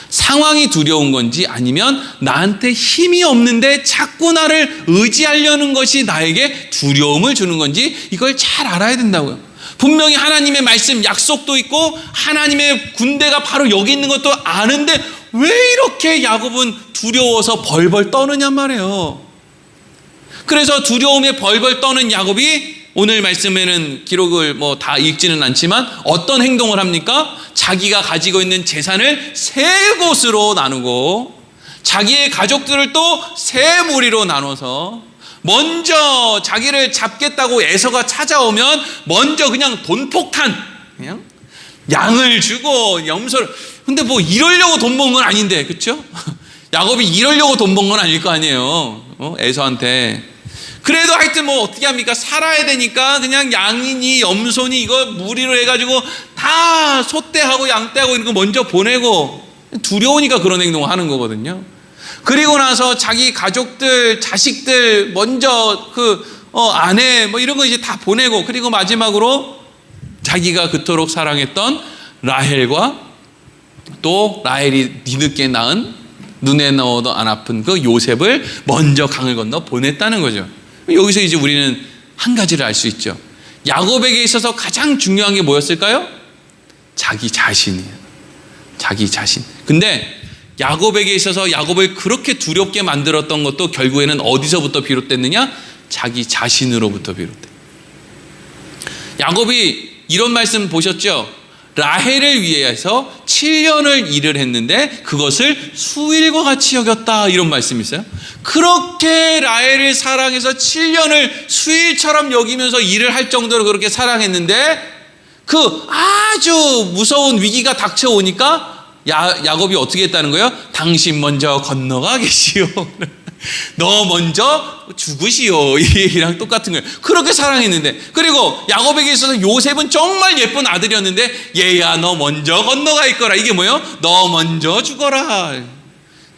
상황이 두려운 건지, 아니면 나한테 힘이 없는데 자꾸 나를 의지하려는 것이 나에게 두려움을 주는 건지, 이걸 잘 알아야 된다고요. 분명히 하나님의 말씀, 약속도 있고 하나님의 군대가 바로 여기 있는 것도 아는데 왜 이렇게 야곱은 두려워서 벌벌 떠느냐 말이에요. 그래서 두려움에 벌벌 떠는 야곱이 오늘 말씀에는 기록을 다 읽지는 않지만 어떤 행동을 합니까? 자기가 가지고 있는 재산을 세 곳으로 나누고 자기의 가족들을 또 세 무리로 나눠서 먼저 자기를 잡겠다고 에서가 찾아오면 먼저 그냥 돈폭탄, 그냥 양을 주고 염소를. 근데 이러려고 돈 번 건 아닌데, 그렇죠? 야곱이 이러려고 돈 번 건 아닐 거 아니에요. 에서한테. 그래도 하여튼 어떻게 합니까? 살아야 되니까 그냥 양이니 염소니 이거 무리로 해가지고 다 소떼하고 양떼하고 이런 거 먼저 보내고, 두려우니까 그런 행동을 하는 거거든요. 그리고 나서 자기 가족들, 자식들 먼저 아내 이런 거 이제 다 보내고, 그리고 마지막으로 자기가 그토록 사랑했던 라헬과 또 라헬이 뒤늦게 낳은 눈에 넣어도 안 아픈 그 요셉을 먼저 강을 건너 보냈다는 거죠. 여기서 이제 우리는 한 가지를 알 수 있죠. 야곱에게 있어서 가장 중요한 게 뭐였을까요? 자기 자신이에요. 자기 자신. 근데 야곱에게 있어서 야곱을 그렇게 두렵게 만들었던 것도 결국에는 어디서부터 비롯됐느냐? 자기 자신으로부터 비롯돼. 야곱이 이런 말씀 보셨죠? 라헬을 위해서 7년을 일을 했는데 그것을 수일과 같이 여겼다, 이런 말씀이 있어요. 그렇게 라헬을 사랑해서 7년을 수일처럼 여기면서 일을 할 정도로 그렇게 사랑했는데 그 아주 무서운 위기가 닥쳐오니까 야곱이 어떻게 했다는 거예요? 당신 먼저 건너가 계시오. 너 먼저 죽으시오. 이 얘기랑 똑같은 거예요. 그렇게 사랑했는데, 그리고 야곱에게 있어서 요셉은 정말 예쁜 아들이었는데 얘야 너 먼저 건너가 있거라. 이게 뭐예요? 너 먼저 죽어라. 그러니까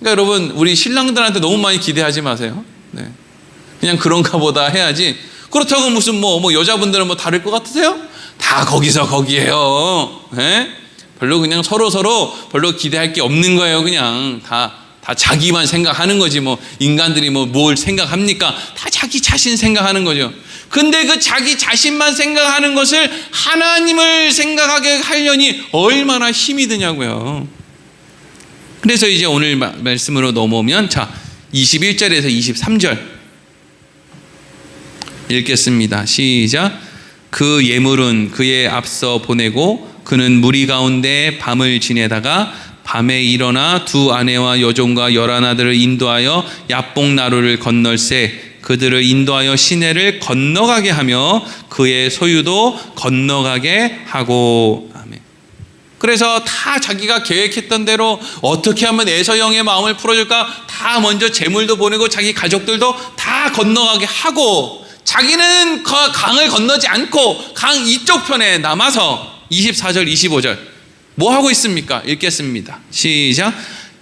여러분, 우리 신랑들한테 너무 많이 기대하지 마세요. 네. 그냥 그런가 보다 해야지. 그렇다고 무슨 여자분들은 다를 것 같으세요? 다 거기서 거기에요. 네? 별로 그냥 서로 별로 기대할 게 없는 거예요. 그냥 다 자기만 생각하는 거지. 인간들이 뭘 생각합니까? 다 자기 자신 생각하는 거죠. 근데 그 자기 자신만 생각하는 것을 하나님을 생각하게 하려니 얼마나 힘이 드냐고요. 그래서 이제 오늘 말씀으로 넘어오면 21절에서 23절 읽겠습니다. 시작. 그 예물은 그의 앞서 보내고 그는 무리 가운데 밤을 지내다가 밤에 일어나 두 아내와 여종과 11아들을 인도하여 야복나루를 건널새 그들을 인도하여 시내를 건너가게 하며 그의 소유도 건너가게 하고. 아멘. 그래서 다 자기가 계획했던 대로 어떻게 하면 에서 형의 마음을 풀어줄까 다 먼저 재물도 보내고 자기 가족들도 다 건너가게 하고, 자기는 강을 건너지 않고 강 이쪽 편에 남아서 24절 25절 뭐 하고 있습니까? 읽겠습니다. 시작.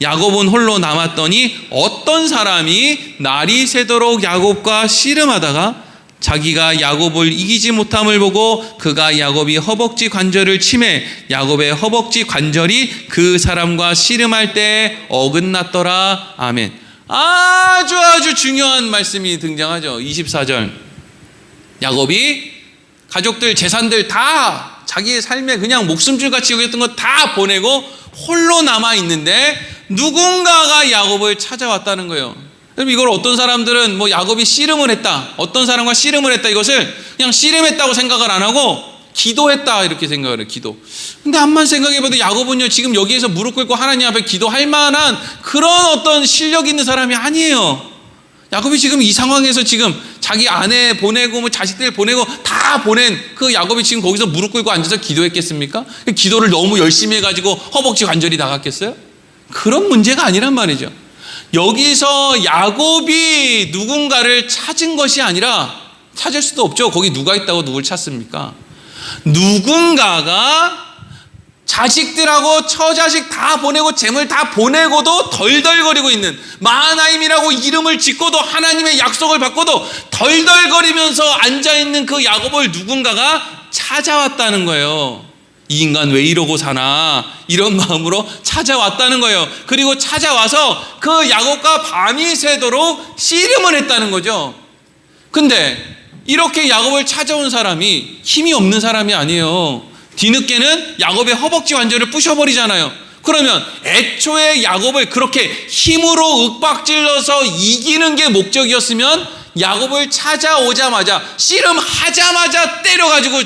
야곱은 홀로 남았더니 어떤 사람이 날이 새도록 야곱과 씨름하다가 자기가 야곱을 이기지 못함을 보고 그가 야곱이 허벅지 관절을 치매 야곱의 허벅지 관절이 그 사람과 씨름할 때 어긋났더라. 아멘. 아주 중요한 말씀이 등장하죠. 24절. 야곱이 가족들 재산들 다 자기의 삶에 그냥 목숨줄같이 여겼던 거 다 보내고 홀로 남아있는데 누군가가 야곱을 찾아왔다는 거예요. 이걸 어떤 사람들은 야곱이 씨름을 했다, 어떤 사람과 씨름을 했다, 이것을 그냥 씨름했다고 생각을 안 하고 기도했다 이렇게 생각을 해요. 기도. 근데 암만 생각해봐도 야곱은요 지금 여기에서 무릎 꿇고 하나님 앞에 기도할 만한 그런 어떤 실력 있는 사람이 아니에요. 야곱이 지금 이 상황에서 지금 자기 아내 보내고 자식들 보내고 다 보낸 그 야곱이 지금 거기서 무릎 꿇고 앉아서 기도했겠습니까? 기도를 너무 열심히 해가지고 허벅지 관절이 나갔겠어요? 그런 문제가 아니란 말이죠. 여기서 야곱이 누군가를 찾은 것이 아니라, 찾을 수도 없죠. 거기 누가 있다고 누굴 찾습니까? 누군가가 자식들하고 처자식 다 보내고 재물 다 보내고도 덜덜거리고 있는, 마하나임이라고 이름을 짓고도 하나님의 약속을 받고도 덜덜거리면서 앉아있는 그 야곱을 누군가가 찾아왔다는 거예요. 이 인간 왜 이러고 사나, 이런 마음으로 찾아왔다는 거예요. 그리고 찾아와서 그 야곱과 밤이 새도록 씨름을 했다는 거죠. 근데 이렇게 야곱을 찾아온 사람이 힘이 없는 사람이 아니에요. 뒤늦게는 야곱의 허벅지 완전히 부셔버리잖아요. 그러면 애초에 야곱을 그렇게 힘으로 윽박질러서 이기는 게 목적이었으면 야곱을 찾아오자마자 씨름하자마자 때려가지고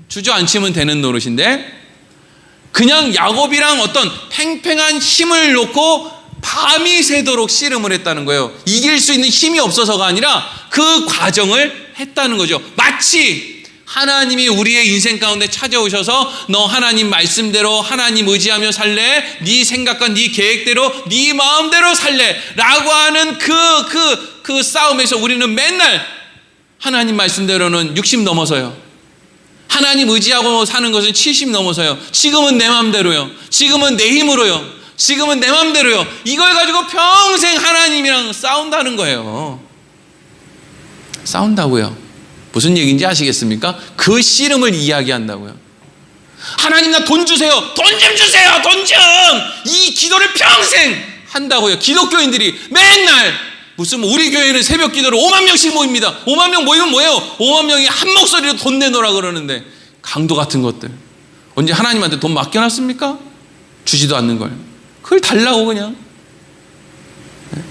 주저앉히면 되는 노릇인데, 그냥 야곱이랑 어떤 팽팽한 힘을 놓고 밤이 새도록 씨름을 했다는 거예요. 이길 수 있는 힘이 없어서가 아니라 그 과정을 했다는 거죠. 마치 하나님이 우리의 인생 가운데 찾아오셔서 너 하나님 말씀대로 하나님 의지하며 살래? 네 생각과 네 계획대로 네 마음대로 살래? 라고 하는 그 싸움에서 우리는 맨날 하나님 말씀대로는 60 넘어서요. 하나님 의지하고 사는 것은 70 넘어서요. 지금은 내 마음대로요. 지금은 내 힘으로요. 지금은 내 마음대로요. 이걸 가지고 평생 하나님이랑 싸운다는 거예요. 싸운다고요. 무슨 얘기인지 아시겠습니까? 그 씨름을 이야기한다고요. 하나님 나 돈 주세요. 돈 좀 주세요. 돈 좀. 이 기도를 평생 한다고요. 기독교인들이 맨날 무슨 우리 교회는 새벽 기도를 5만 명씩 모입니다. 5만 명 모이면 뭐예요? 5만 명이 한 목소리로 돈 내놓으라 그러는데 강도 같은 것들. 언제 하나님한테 돈 맡겨놨습니까? 주지도 않는 걸. 그걸 달라고 그냥.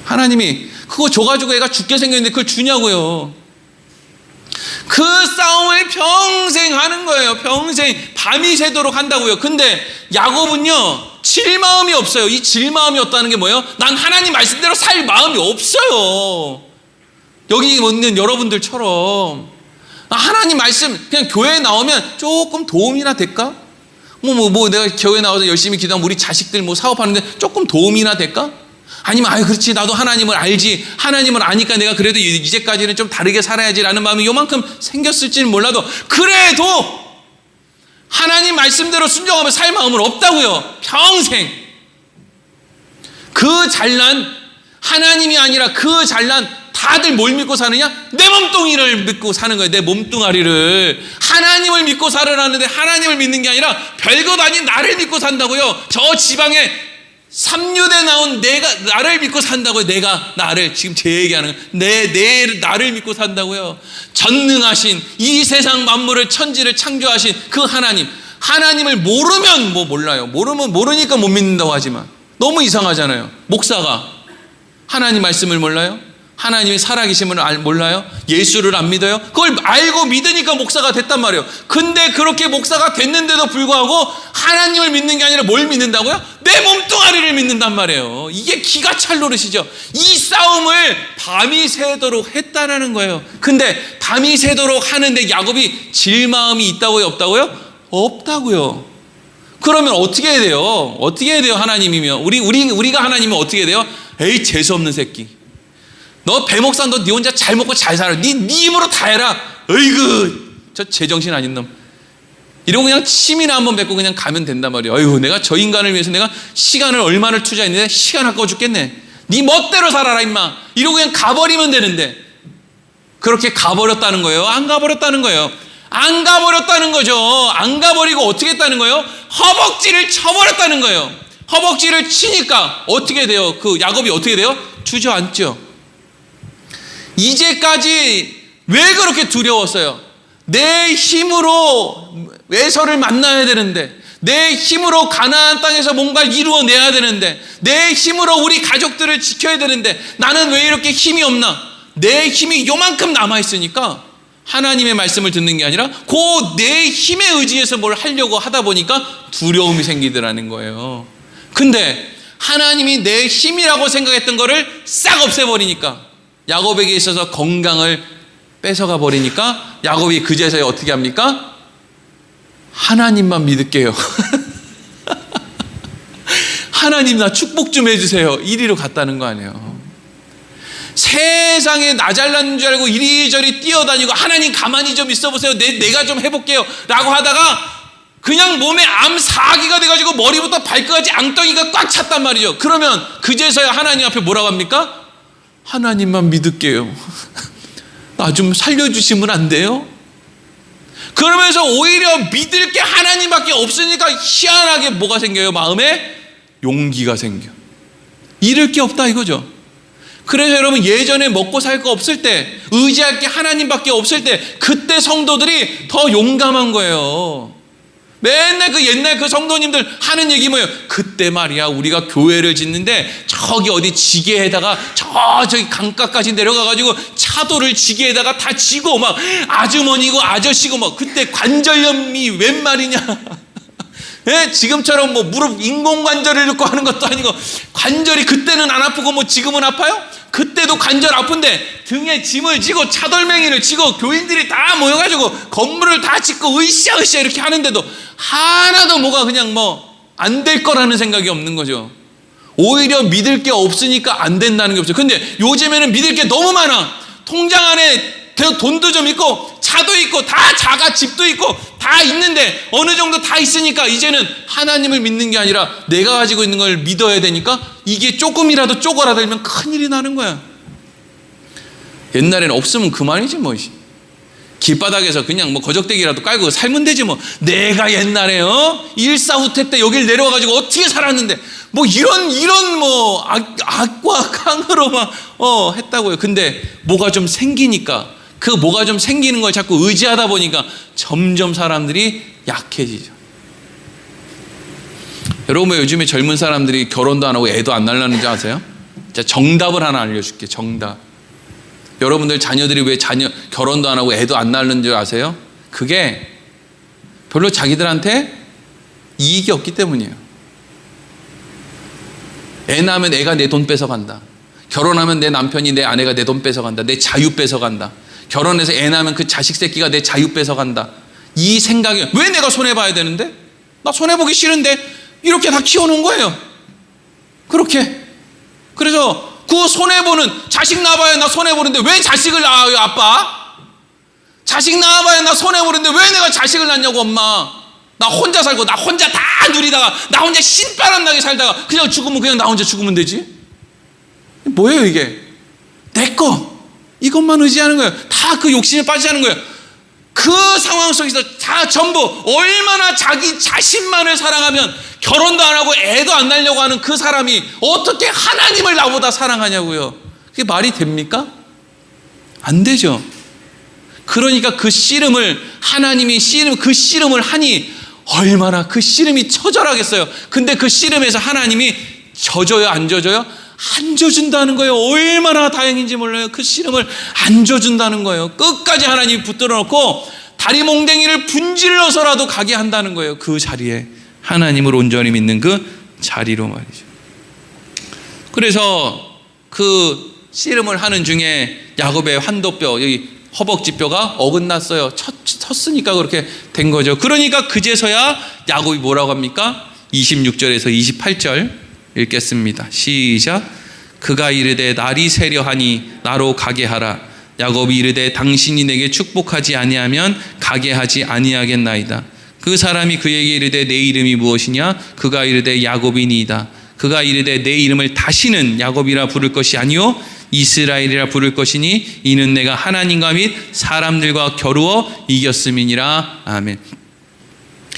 하나님이 그거 줘가지고 애가 죽게 생겼는데 그걸 주냐고요. 그 싸움을 평생 하는 거예요. 평생 밤이 새도록 한다고요. 근데 야곱은요 질 마음이 없어요. 이 질 마음이 없다는 게 뭐예요? 난 하나님 말씀대로 살 마음이 없어요. 여기 있는 여러분들처럼 하나님 말씀 그냥 교회에 나오면 조금 도움이나 될까? 뭐 내가 교회 나와서 열심히 기도하면 우리 자식들 뭐 사업하는데 조금 도움이나 될까? 아니면 그렇지 나도 하나님을 알지, 하나님을 아니까 내가 그래도 이제까지는 좀 다르게 살아야지라는 마음이 요만큼 생겼을지는 몰라도 그래도 하나님 말씀대로 순종하며 살 마음은 없다고요. 평생. 그 잘난 하나님이 아니라 그 잘난 다들 뭘 믿고 사느냐? 내 몸뚱이를 믿고 사는 거예요. 내 몸뚱아리를. 하나님을 믿고 살으라는데 하나님을 믿는 게 아니라 별것 아닌 나를 믿고 산다고요. 저 지방에 3류대 나온 나를 믿고 산다고요. 내가 나를 지금 제 얘기하는 나를 믿고 산다고요. 전능하신 이 세상 만물을 천지를 창조하신 그 하나님을 모르면 뭐 몰라요. 모르니까 못 믿는다고 하지만 너무 이상하잖아요. 목사가 하나님 말씀을 몰라요? 하나님이 살아계심을 몰라요? 예수를 안 믿어요? 그걸 알고 믿으니까 목사가 됐단 말이에요. 근데 그렇게 목사가 됐는데도 불구하고 하나님을 믿는 게 아니라 뭘 믿는다고요? 내 몸뚱아리를 믿는단 말이에요. 이게 기가 찰 노릇이죠. 이 싸움을 밤이 새도록 했다라는 거예요. 근데 밤이 새도록 하는데 야곱이 질 마음이 있다고요? 없다고요? 없다고요. 그러면 어떻게 해야 돼요? 어떻게 해야 돼요? 하나님이면 우리가 하나님이면 어떻게 해야 돼요? 에이 재수없는 새끼. 너 배목사 너 네 혼자 잘 먹고 잘 살아. 네 힘으로 다 해라. 어이구 저 제정신 아닌 놈. 이러고 그냥 침이나 한번 뱉고 그냥 가면 된단 말이에요. 어이구 내가 저 인간을 위해서 내가 시간을 얼마를 투자했는데 시간 아까워 죽겠네. 네 멋대로 살아라 임마. 이러고 그냥 가버리면 되는데 그렇게 가버렸다는 거예요? 안 가버렸다는 거예요? 안 가버렸다는 거죠. 안 가버리고 어떻게 했다는 거예요? 허벅지를 쳐버렸다는 거예요. 허벅지를 치니까 어떻게 돼요? 그 야곱이 어떻게 돼요? 주저앉죠. 이제까지 왜 그렇게 두려웠어요? 내 힘으로 에서를 만나야 되는데, 내 힘으로 가나안 땅에서 뭔가를 이루어내야 되는데, 내 힘으로 우리 가족들을 지켜야 되는데 나는 왜 이렇게 힘이 없나? 내 힘이 요만큼 남아있으니까 하나님의 말씀을 듣는 게 아니라 그 내 힘에 의지해서 뭘 하려고 하다 보니까 두려움이 생기더라는 거예요. 근데 하나님이 내 힘이라고 생각했던 거를 싹 없애버리니까, 야곱에게 있어서 건강을 뺏어가 버리니까 야곱이 그제서야 어떻게 합니까? 하나님만 믿을게요. 하나님 나 축복 좀 해주세요. 이리로 갔다는 거 아니에요. 세상에 나 잘난 줄 알고 이리저리 뛰어다니고 하나님 가만히 좀 있어보세요. 내가 좀 해볼게요 라고 하다가 그냥 몸에 암사기가 돼가지고 머리부터 발끝까지 앙덩이가 꽉 찼단 말이죠. 그러면 그제서야 하나님 앞에 뭐라고 합니까? 하나님만 믿을게요. 나 좀 살려주시면 안 돼요? 그러면서 오히려 믿을 게 하나님밖에 없으니까 희한하게 뭐가 생겨요? 마음에 용기가 생겨. 잃을 게 없다 이거죠. 그래서 여러분, 예전에 먹고 살 거 없을 때, 의지할 게 하나님밖에 없을 때, 그때 성도들이 더 용감한 거예요. 맨날 그 옛날 그 성도님들 하는 얘기 뭐예요? 그때 말이야, 우리가 교회를 짓는데 저기 어디 지게에다가 저기 강가까지 내려가가지고 차도를 지게에다가 다 지고 막 아주머니고 아저씨고 막 그때 관절염이 웬 말이냐. 예? 지금처럼 뭐 무릎 인공관절을 넣고 하는 것도 아니고, 관절이 그때는 안 아프고 뭐 지금은 아파요? 그때도 관절 아픈데 등에 짐을 지고 차돌맹이를 지고 교인들이 다 모여가지고 건물을 다 짓고 으쌰으쌰 이렇게 하는데도 하나도 뭐가 그냥 뭐 안 될 거라는 생각이 없는 거죠. 오히려 믿을 게 없으니까 안 된다는 게 없어요. 근데 요즘에는 믿을 게 너무 많아. 통장 안에 돈도 좀 있고 차도 있고 다 자가 집도 있고 다 있는데, 어느 정도 다 있으니까 이제는 하나님을 믿는 게 아니라 내가 가지고 있는 걸 믿어야 되니까 이게 조금이라도 쪼그라들면 큰일이 나는 거야. 옛날에는 없으면 그만이지 뭐. 길바닥에서 그냥 뭐 거적대기라도 깔고 살면 되지 뭐. 내가 옛날에 일사후퇴 때 여길 내려와가지고 어떻게 살았는데 뭐 이런 뭐 악과 강으로 막 했다고요. 근데 뭐가 좀 생기니까, 그 뭐가 좀 생기는 걸 자꾸 의지하다 보니까 점점 사람들이 약해지죠. 여러분, 왜 요즘에 젊은 사람들이 결혼도 안 하고 애도 안 낳는지 아세요? 자, 정답을 하나 알려줄게. 정답. 여러분들 자녀들이 왜 결혼도 안 하고 애도 안 낳는 줄 아세요? 그게 별로 자기들한테 이익이 없기 때문이에요. 애 낳으면 애가 내 돈 뺏어간다. 결혼하면 내 남편이 내 아내가 내 돈 뺏어간다. 내 자유 뺏어간다. 결혼해서 애 낳으면 그 자식 새끼가 내 자유 뺏어간다. 이 생각이, 왜 내가 손해봐야 되는데? 나 손해보기 싫은데? 이렇게 다 키워놓은 거예요. 그렇게. 그래서 그 손해보는, 자식 낳아봐야 나 손해보는데 왜 자식을 낳아요, 아빠? 자식 낳아봐야 나 손해보는데 왜 내가 자식을 낳냐고, 엄마. 나 혼자 살고 나 혼자 다 누리다가 나 혼자 신바람 나게 살다가 그냥 죽으면 그냥 나 혼자 죽으면 되지. 뭐예요 이게? 내 거 이것만 의지하는 거예요. 다 그 욕심에 빠지자는 거예요. 그 상황 속에서 다 전부 얼마나 자기 자신만을 사랑하면 결혼도 안 하고 애도 안 낳으려고 하는 그 사람이 어떻게 하나님을 나보다 사랑하냐고요. 그게 말이 됩니까? 안 되죠. 그러니까 그 씨름을, 하나님이 그 씨름을 하니 얼마나 그 씨름이 처절하겠어요. 근데 그 씨름에서 하나님이 져줘요, 안 져줘요? 안 져준다는 거예요. 얼마나 다행인지 몰라요. 그 씨름을 안 져준다는 거예요. 끝까지 하나님이 붙들어 놓고 다리 몽댕이를 분질러서라도 가게 한다는 거예요. 그 자리에, 하나님을 온전히 믿는 그 자리로 말이죠. 그래서 그 씨름을 하는 중에 야곱의 환도뼈, 여기 허벅지뼈가 어긋났어요. 쳤으니까 그렇게 된 거죠. 그러니까 그제서야 야곱이 뭐라고 합니까? 26절에서 28절 읽겠습니다. 시작. 그가 이르되 날이 새려하니 나로 가게 하라. 야곱이 이르되 당신이 내게 축복하지 아니하면 가게 하지 아니하겠나이다. 그 사람이 그에게 이르되 내 이름이 무엇이냐? 그가 이르되 야곱이니이다. 그가 이르되 내 이름을 다시는 야곱이라 부를 것이 아니요 이스라엘이라 부를 것이니 이는 내가 하나님과 및 사람들과 겨루어 이겼음이니라. 아멘.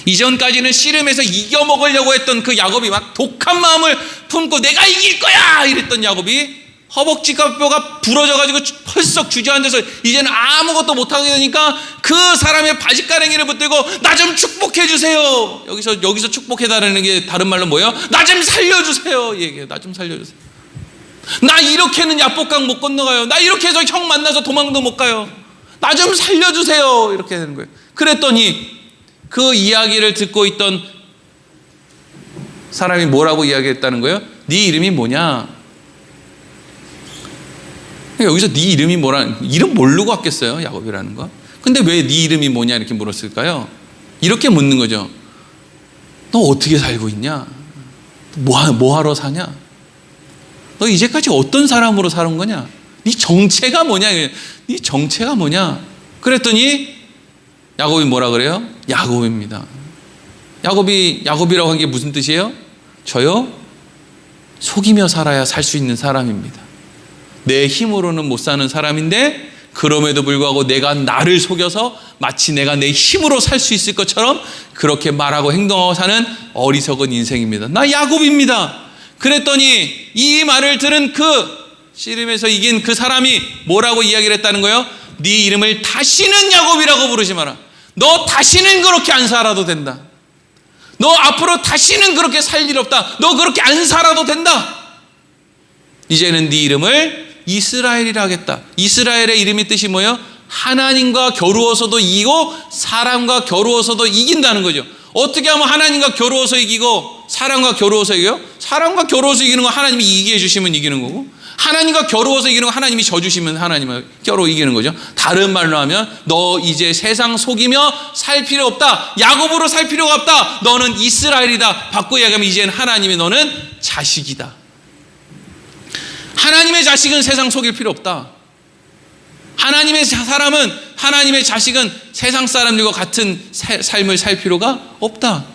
이전까지는 씨름에서 이겨먹으려고 했던 그 야곱이 막 독한 마음을 품고 내가 이길 거야 이랬던 야곱이 허벅지뼈가 부러져가지고 펄썩 주저앉아서 이제는 아무것도 못하게 되니까 그 사람의 바짓가랭이를 붙들고 나 좀 축복해 주세요. 여기서 축복해달라는 게 다른 말로 뭐예요? 나 좀 살려주세요. 얘기해요. 나 좀 살려주세요. 나 이렇게는 야복강 못 건너가요. 나 이렇게 해서 형 만나서 도망도 못 가요. 나 좀 살려주세요. 이렇게 되는 거예요. 그랬더니 그 이야기를 듣고 있던 사람이 뭐라고 이야기했다는 거예요? 네 이름이 뭐냐? 여기서 네 이름이 뭐라, 이름 모르고 왔겠어요, 야곱이라는 거. 근데 왜 네 이름이 뭐냐 이렇게 물었을까요? 이렇게 묻는 거죠. 너 어떻게 살고 있냐? 뭐 하러 사냐? 너 이제까지 어떤 사람으로 살은 거냐? 네 정체가 뭐냐? 네 정체가 뭐냐? 그랬더니 야곱이 뭐라 그래요? 야곱입니다. 야곱이라고 한 게 무슨 뜻이에요? 저요? 속이며 살아야 살 수 있는 사람입니다. 내 힘으로는 못 사는 사람인데 그럼에도 불구하고 내가 나를 속여서 마치 내가 내 힘으로 살 수 있을 것처럼 그렇게 말하고 행동하고 사는 어리석은 인생입니다. 나 야곱입니다. 그랬더니 이 말을 들은 그 씨름에서 이긴 그 사람이 뭐라고 이야기를 했다는 거예요? 네 이름을 다시는 야곱이라고 부르지 마라. 너 다시는 그렇게 안 살아도 된다. 너 앞으로 다시는 그렇게 살 일 없다. 너 그렇게 안 살아도 된다. 이제는 네 이름을 이스라엘이라 하겠다. 이스라엘의 이름의 뜻이 뭐예요? 하나님과 겨루어서도 이기고 사람과 겨루어서도 이긴다는 거죠. 어떻게 하면 하나님과 겨루어서 이기고 사람과 겨루어서 이겨요? 사람과 겨루어서 이기는 거 하나님이 이기게 해주시면 이기는 거고, 하나님과 겨루어서 이기는 거 하나님이 져주시면 하나님을 겨루어 이기는 거죠. 다른 말로 하면 너 이제 세상 속이며 살 필요 없다. 야곱으로 살 필요가 없다. 너는 이스라엘이다. 바꿔 이야기하면 이제는 하나님의 너는 자식이다. 하나님의 자식은 세상 속일 필요 없다. 하나님의 사람은, 하나님의 자식은 세상 사람들과 같은 삶을 살 필요가 없다.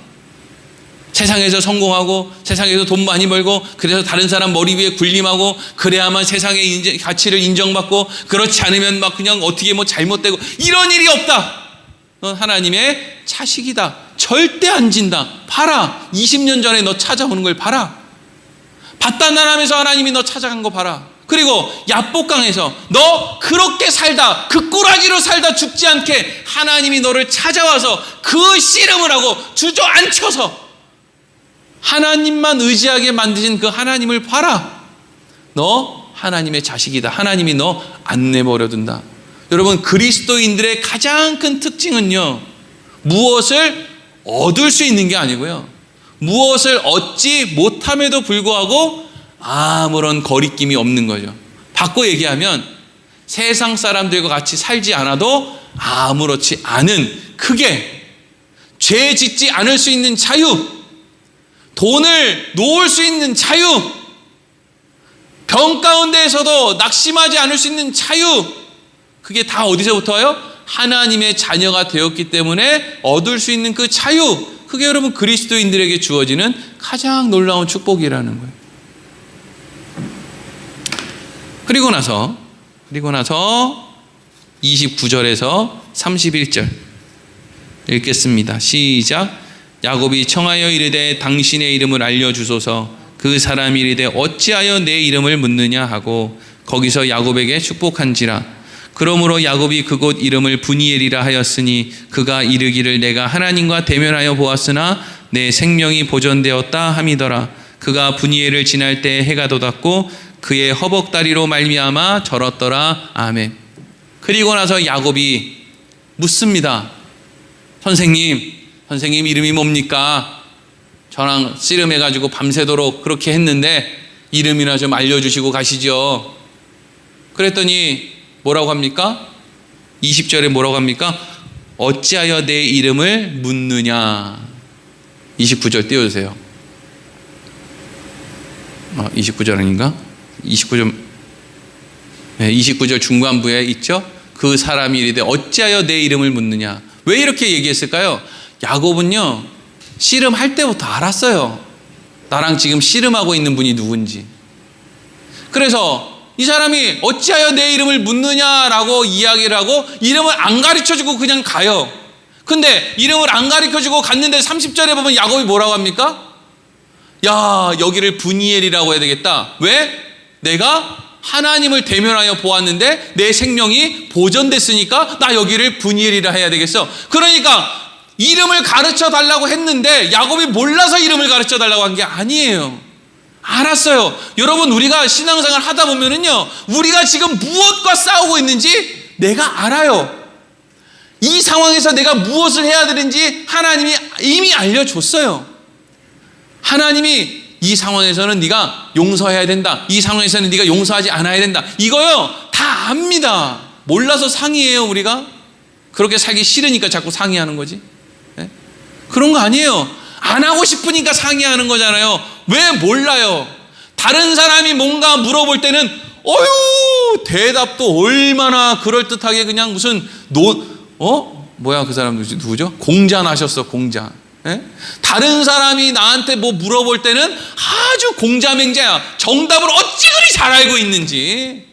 세상에서 성공하고 세상에서 돈 많이 벌고 그래서 다른 사람 머리 위에 군림하고 그래야만 세상의 가치를 인정받고, 그렇지 않으면 막 그냥 어떻게 뭐 잘못되고, 이런 일이 없다. 넌 하나님의 자식이다. 절대 안 진다. 봐라. 20년 전에 너 찾아오는 걸 봐라. 바단나람에서 하나님이 너 찾아간 거 봐라. 그리고 야복강에서 너 그렇게 살다, 그 꾸라지로 살다 죽지 않게 하나님이 너를 찾아와서 그 씨름을 하고 주저앉혀서 하나님만 의지하게 만드신 그 하나님을 봐라. 너 하나님의 자식이다. 하나님이 너 안 내버려 둔다. 여러분, 그리스도인들의 가장 큰 특징은요, 무엇을 얻을 수 있는 게 아니고요, 무엇을 얻지 못함에도 불구하고 아무런 거리낌이 없는 거죠. 바꿔 얘기하면 세상 사람들과 같이 살지 않아도 아무렇지 않은, 크게 죄 짓지 않을 수 있는 자유, 돈을 놓을 수 있는 자유, 병 가운데에서도 낙심하지 않을 수 있는 자유, 그게 다 어디서부터 와요? 하나님의 자녀가 되었기 때문에 얻을 수 있는 그 자유, 그게 여러분 그리스도인들에게 주어지는 가장 놀라운 축복이라는 거예요. 그리고 나서 29절에서 31절 읽겠습니다. 시작. 야곱이 청하여 이르되 당신의 이름을 알려주소서. 그 사람이 이르되 어찌하여 내 이름을 묻느냐 하고 거기서 야곱에게 축복한지라. 그러므로 야곱이 그곳 이름을 브니엘이라 하였으니 그가 이르기를 내가 하나님과 대면하여 보았으나 내 생명이 보존되었다 함이더라. 그가 브니엘을 지날 때 해가 돋았고 그의 허벅다리로 말미암아 절었더라. 아멘. 그리고 나서 야곱이 묻습니다. 선생님 이름이 뭡니까? 저랑 씨름해가지고 밤새도록 그렇게 했는데 이름이나 좀 알려주시고 가시죠. 그랬더니 뭐라고 합니까? 20절에 뭐라고 합니까? 어찌하여 내 이름을 묻느냐. 29절 띄워주세요. 29절 아닌가? 29절 중간부에 있죠? 그 사람이 이르되 어찌하여 내 이름을 묻느냐. 왜 이렇게 얘기했을까요? 야곱은요, 씨름할 때부터 알았어요. 나랑 지금 씨름하고 있는 분이 누군지. 그래서 이 사람이 어찌하여 내 이름을 묻느냐라고 이야기를 하고 이름을 안 가르쳐주고 그냥 가요. 근데 이름을 안 가르쳐주고 갔는데 30절에 보면 야곱이 뭐라고 합니까? 야, 여기를 브니엘이라고 해야 되겠다. 왜? 내가 하나님을 대면하여 보았는데 내 생명이 보존됐으니까 나 여기를 브니엘이라 해야 되겠어. 그러니까 이름을 가르쳐 달라고 했는데 야곱이 몰라서 이름을 가르쳐 달라고 한 게 아니에요. 알았어요. 여러분, 우리가 신앙생활 하다 보면은요, 우리가 지금 무엇과 싸우고 있는지 내가 알아요. 이 상황에서 내가 무엇을 해야 되는지 하나님이 이미 알려줬어요. 하나님이 이 상황에서는 네가 용서해야 된다. 이 상황에서는 네가 용서하지 않아야 된다. 이거요, 다 압니다. 몰라서 상의해요, 우리가? 그렇게 살기 싫으니까 자꾸 상의하는 거지. 네? 그런 거 아니에요. 안 하고 싶으니까 상의하는 거잖아요. 왜 몰라요? 다른 사람이 뭔가 물어볼 때는 대답도 얼마나 그럴듯하게 그냥 무슨 그 사람 누구죠? 공자나셨어, 공자. 예? 다른 사람이 나한테 뭐 물어볼 때는 아주 공자맹자야. 정답을 어찌 그리 잘 알고 있는지.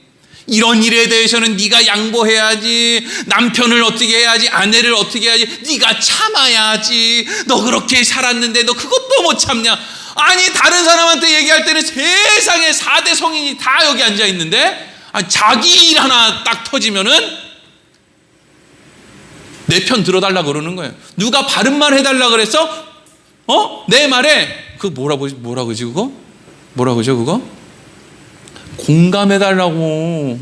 이런 일에 대해서는 네가 양보해야지, 남편을 어떻게 해야지, 아내를 어떻게 해야지, 네가 참아야지, 너 그렇게 살았는데 너 그것도 못 참냐. 아니 다른 사람한테 얘기할 때는 세상에 4대 성인이 다 여기 앉아 있는데 자기 일 하나 딱 터지면은 내 편 들어달라고 그러는 거예요. 누가 바른 말 해달라 그랬어? 내 말에 그 뭐라고지 그거? 뭐라고죠 그거? 공감해달라고.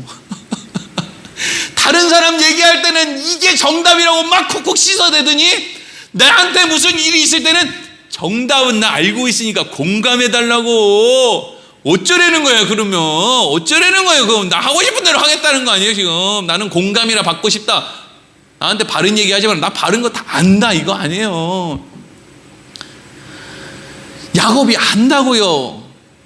다른 사람 얘기할 때는 이게 정답이라고 막 콕콕 씻어대더니 나한테 무슨 일이 있을 때는 정답은 나 알고 있으니까 공감해달라고. 어쩌라는 거예요 그러면? 어쩌라는 거예요? 그럼 나 하고 싶은 대로 하겠다는 거 아니에요 지금? 나는 공감이라 받고 싶다. 나한테 바른 얘기 하지 마라. 나 바른 거 다 안다 이거 아니에요. 야곱이 안다고요.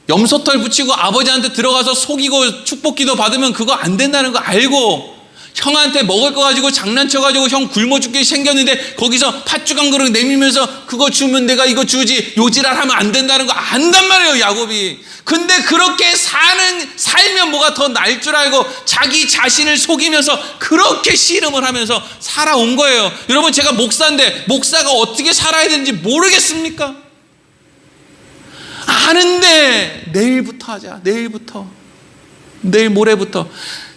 염소털 붙이고 아버지한테 들어가서 속이고 축복기도 받으면 그거 안 된다는 거 알고, 형한테 먹을 거 가지고 장난쳐가지고 형 굶어 죽게 생겼는데 거기서 팥죽 한 그릇 내밀면서 그거 주면 내가 이거 주지 요지랄하면 안 된다는 거 안단 말이에요 야곱이. 근데 그렇게 살면 뭐가 더 날 줄 알고 자기 자신을 속이면서 그렇게 씨름을 하면서 살아온 거예요. 여러분 제가 목사인데 목사가 어떻게 살아야 되는지 모르겠습니까? 아는데 내일부터 하자. 내일 모레부터.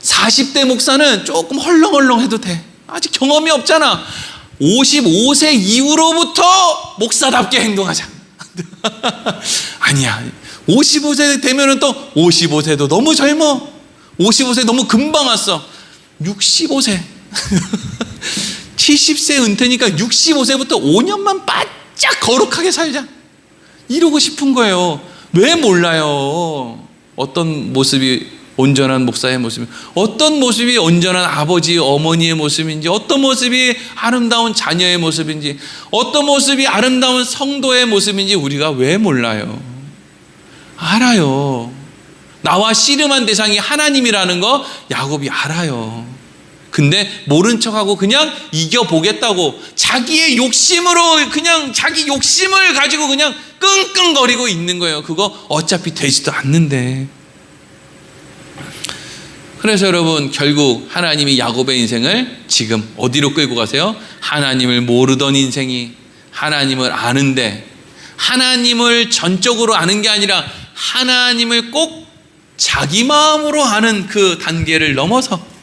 40대 목사는 조금 헐렁헐렁해도 돼. 아직 경험이 없잖아. 55세 이후로부터 목사답게 행동하자. 아니야. 55세 되면은 또 55세도 너무 젊어. 55세 너무 금방 왔어. 65세. 70세 은퇴니까 65세부터 5년만 바짝 거룩하게 살자. 이러고 싶은 거예요. 왜 몰라요? 어떤 모습이 온전한 목사의 모습이, 어떤 모습이 온전한 아버지, 어머니의 모습인지, 어떤 모습이 아름다운 자녀의 모습인지, 어떤 모습이 아름다운 성도의 모습인지 우리가 왜 몰라요? 알아요. 나와 씨름한 대상이 하나님이라는 거 야곱이 알아요. 근데 모른 척하고 그냥 이겨보겠다고 자기의 욕심으로 그냥 자기 욕심을 가지고 그냥 끙끙거리고 있는 거예요. 그거 어차피 되지도 않는데. 그래서 여러분 결국 하나님이 야곱의 인생을 지금 어디로 끌고 가세요? 하나님을 모르던 인생이 하나님을 아는데, 하나님을 전적으로 아는 게 아니라 하나님을 꼭 자기 마음으로 아는 그 단계를 넘어서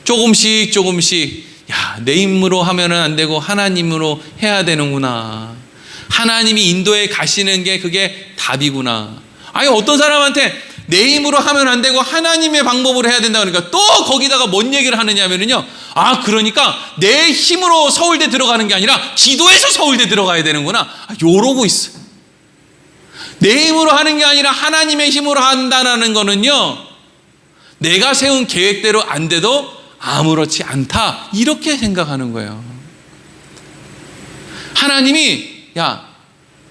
조금씩 야, 내 힘으로 하면은 안 되고 하나님으로 해야 되는구나. 하나님이 인도에 가시는 게 그게 답이구나. 아니 어떤 사람한테 내 힘으로 하면 안 되고 하나님의 방법으로 해야 된다 그러니까 또 거기다가 뭔 얘기를 하느냐면요, 그러니까 내 힘으로 서울대 들어가는 게 아니라 기도해서 서울대 들어가야 되는구나. 요러고 있어. 내 힘으로 하는 게 아니라 하나님의 힘으로 한다는 거는요, 내가 세운 계획대로 안 돼도 아무렇지 않다 이렇게 생각하는 거예요. 하나님이 야,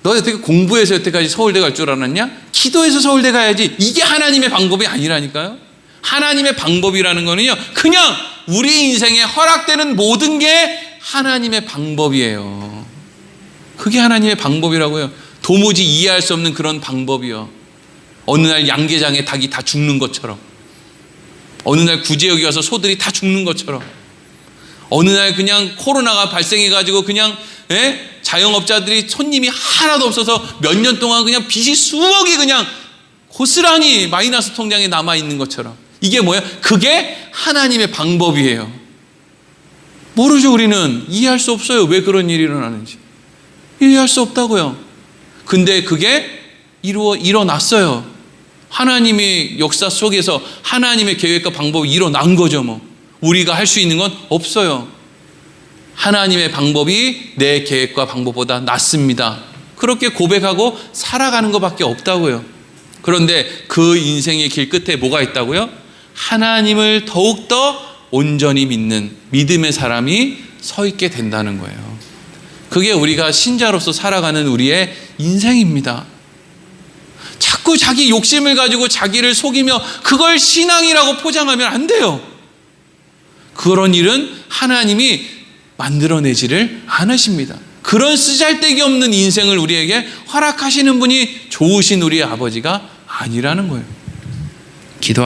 너 어떻게 공부해서 여태까지 서울대 갈 줄 알았냐? 기도해서 서울대 가야지. 이게 하나님의 방법이 아니라니까요. 하나님의 방법이라는 거는요, 그냥 우리 인생에 허락되는 모든 게 하나님의 방법이에요. 그게 하나님의 방법이라고요. 도무지 이해할 수 없는 그런 방법이요. 어느 날 양계장에 닭이 다 죽는 것처럼, 어느 날 구제역에 와서 소들이 다 죽는 것처럼, 어느 날 그냥 코로나가 발생해가지고 그냥 자영업자들이 손님이 하나도 없어서 몇 년 동안 그냥 빚이 수억이 그냥 고스란히 마이너스 통장에 남아있는 것처럼. 이게 뭐예요? 그게 하나님의 방법이에요. 모르죠. 우리는 이해할 수 없어요. 왜 그런 일이 일어나는지 이해할 수 없다고요. 근데 그게 일어났어요. 하나님의 역사 속에서 하나님의 계획과 방법이 일어난 거죠. 뭐 우리가 할 수 있는 건 없어요. 하나님의 방법이 내 계획과 방법보다 낫습니다. 그렇게 고백하고 살아가는 것밖에 없다고요. 그런데 그 인생의 길 끝에 뭐가 있다고요? 하나님을 더욱더 온전히 믿는 믿음의 사람이 서 있게 된다는 거예요. 그게 우리가 신자로서 살아가는 우리의 인생입니다. 자꾸 자기 욕심을 가지고 자기를 속이며 그걸 신앙이라고 포장하면 안 돼요. 그런 일은 하나님이 만들어내지를 않으십니다. 그런 쓰잘데기 없는 인생을 우리에게 허락하시는 분이 좋으신 우리 아버지가 아니라는 거예요. 기도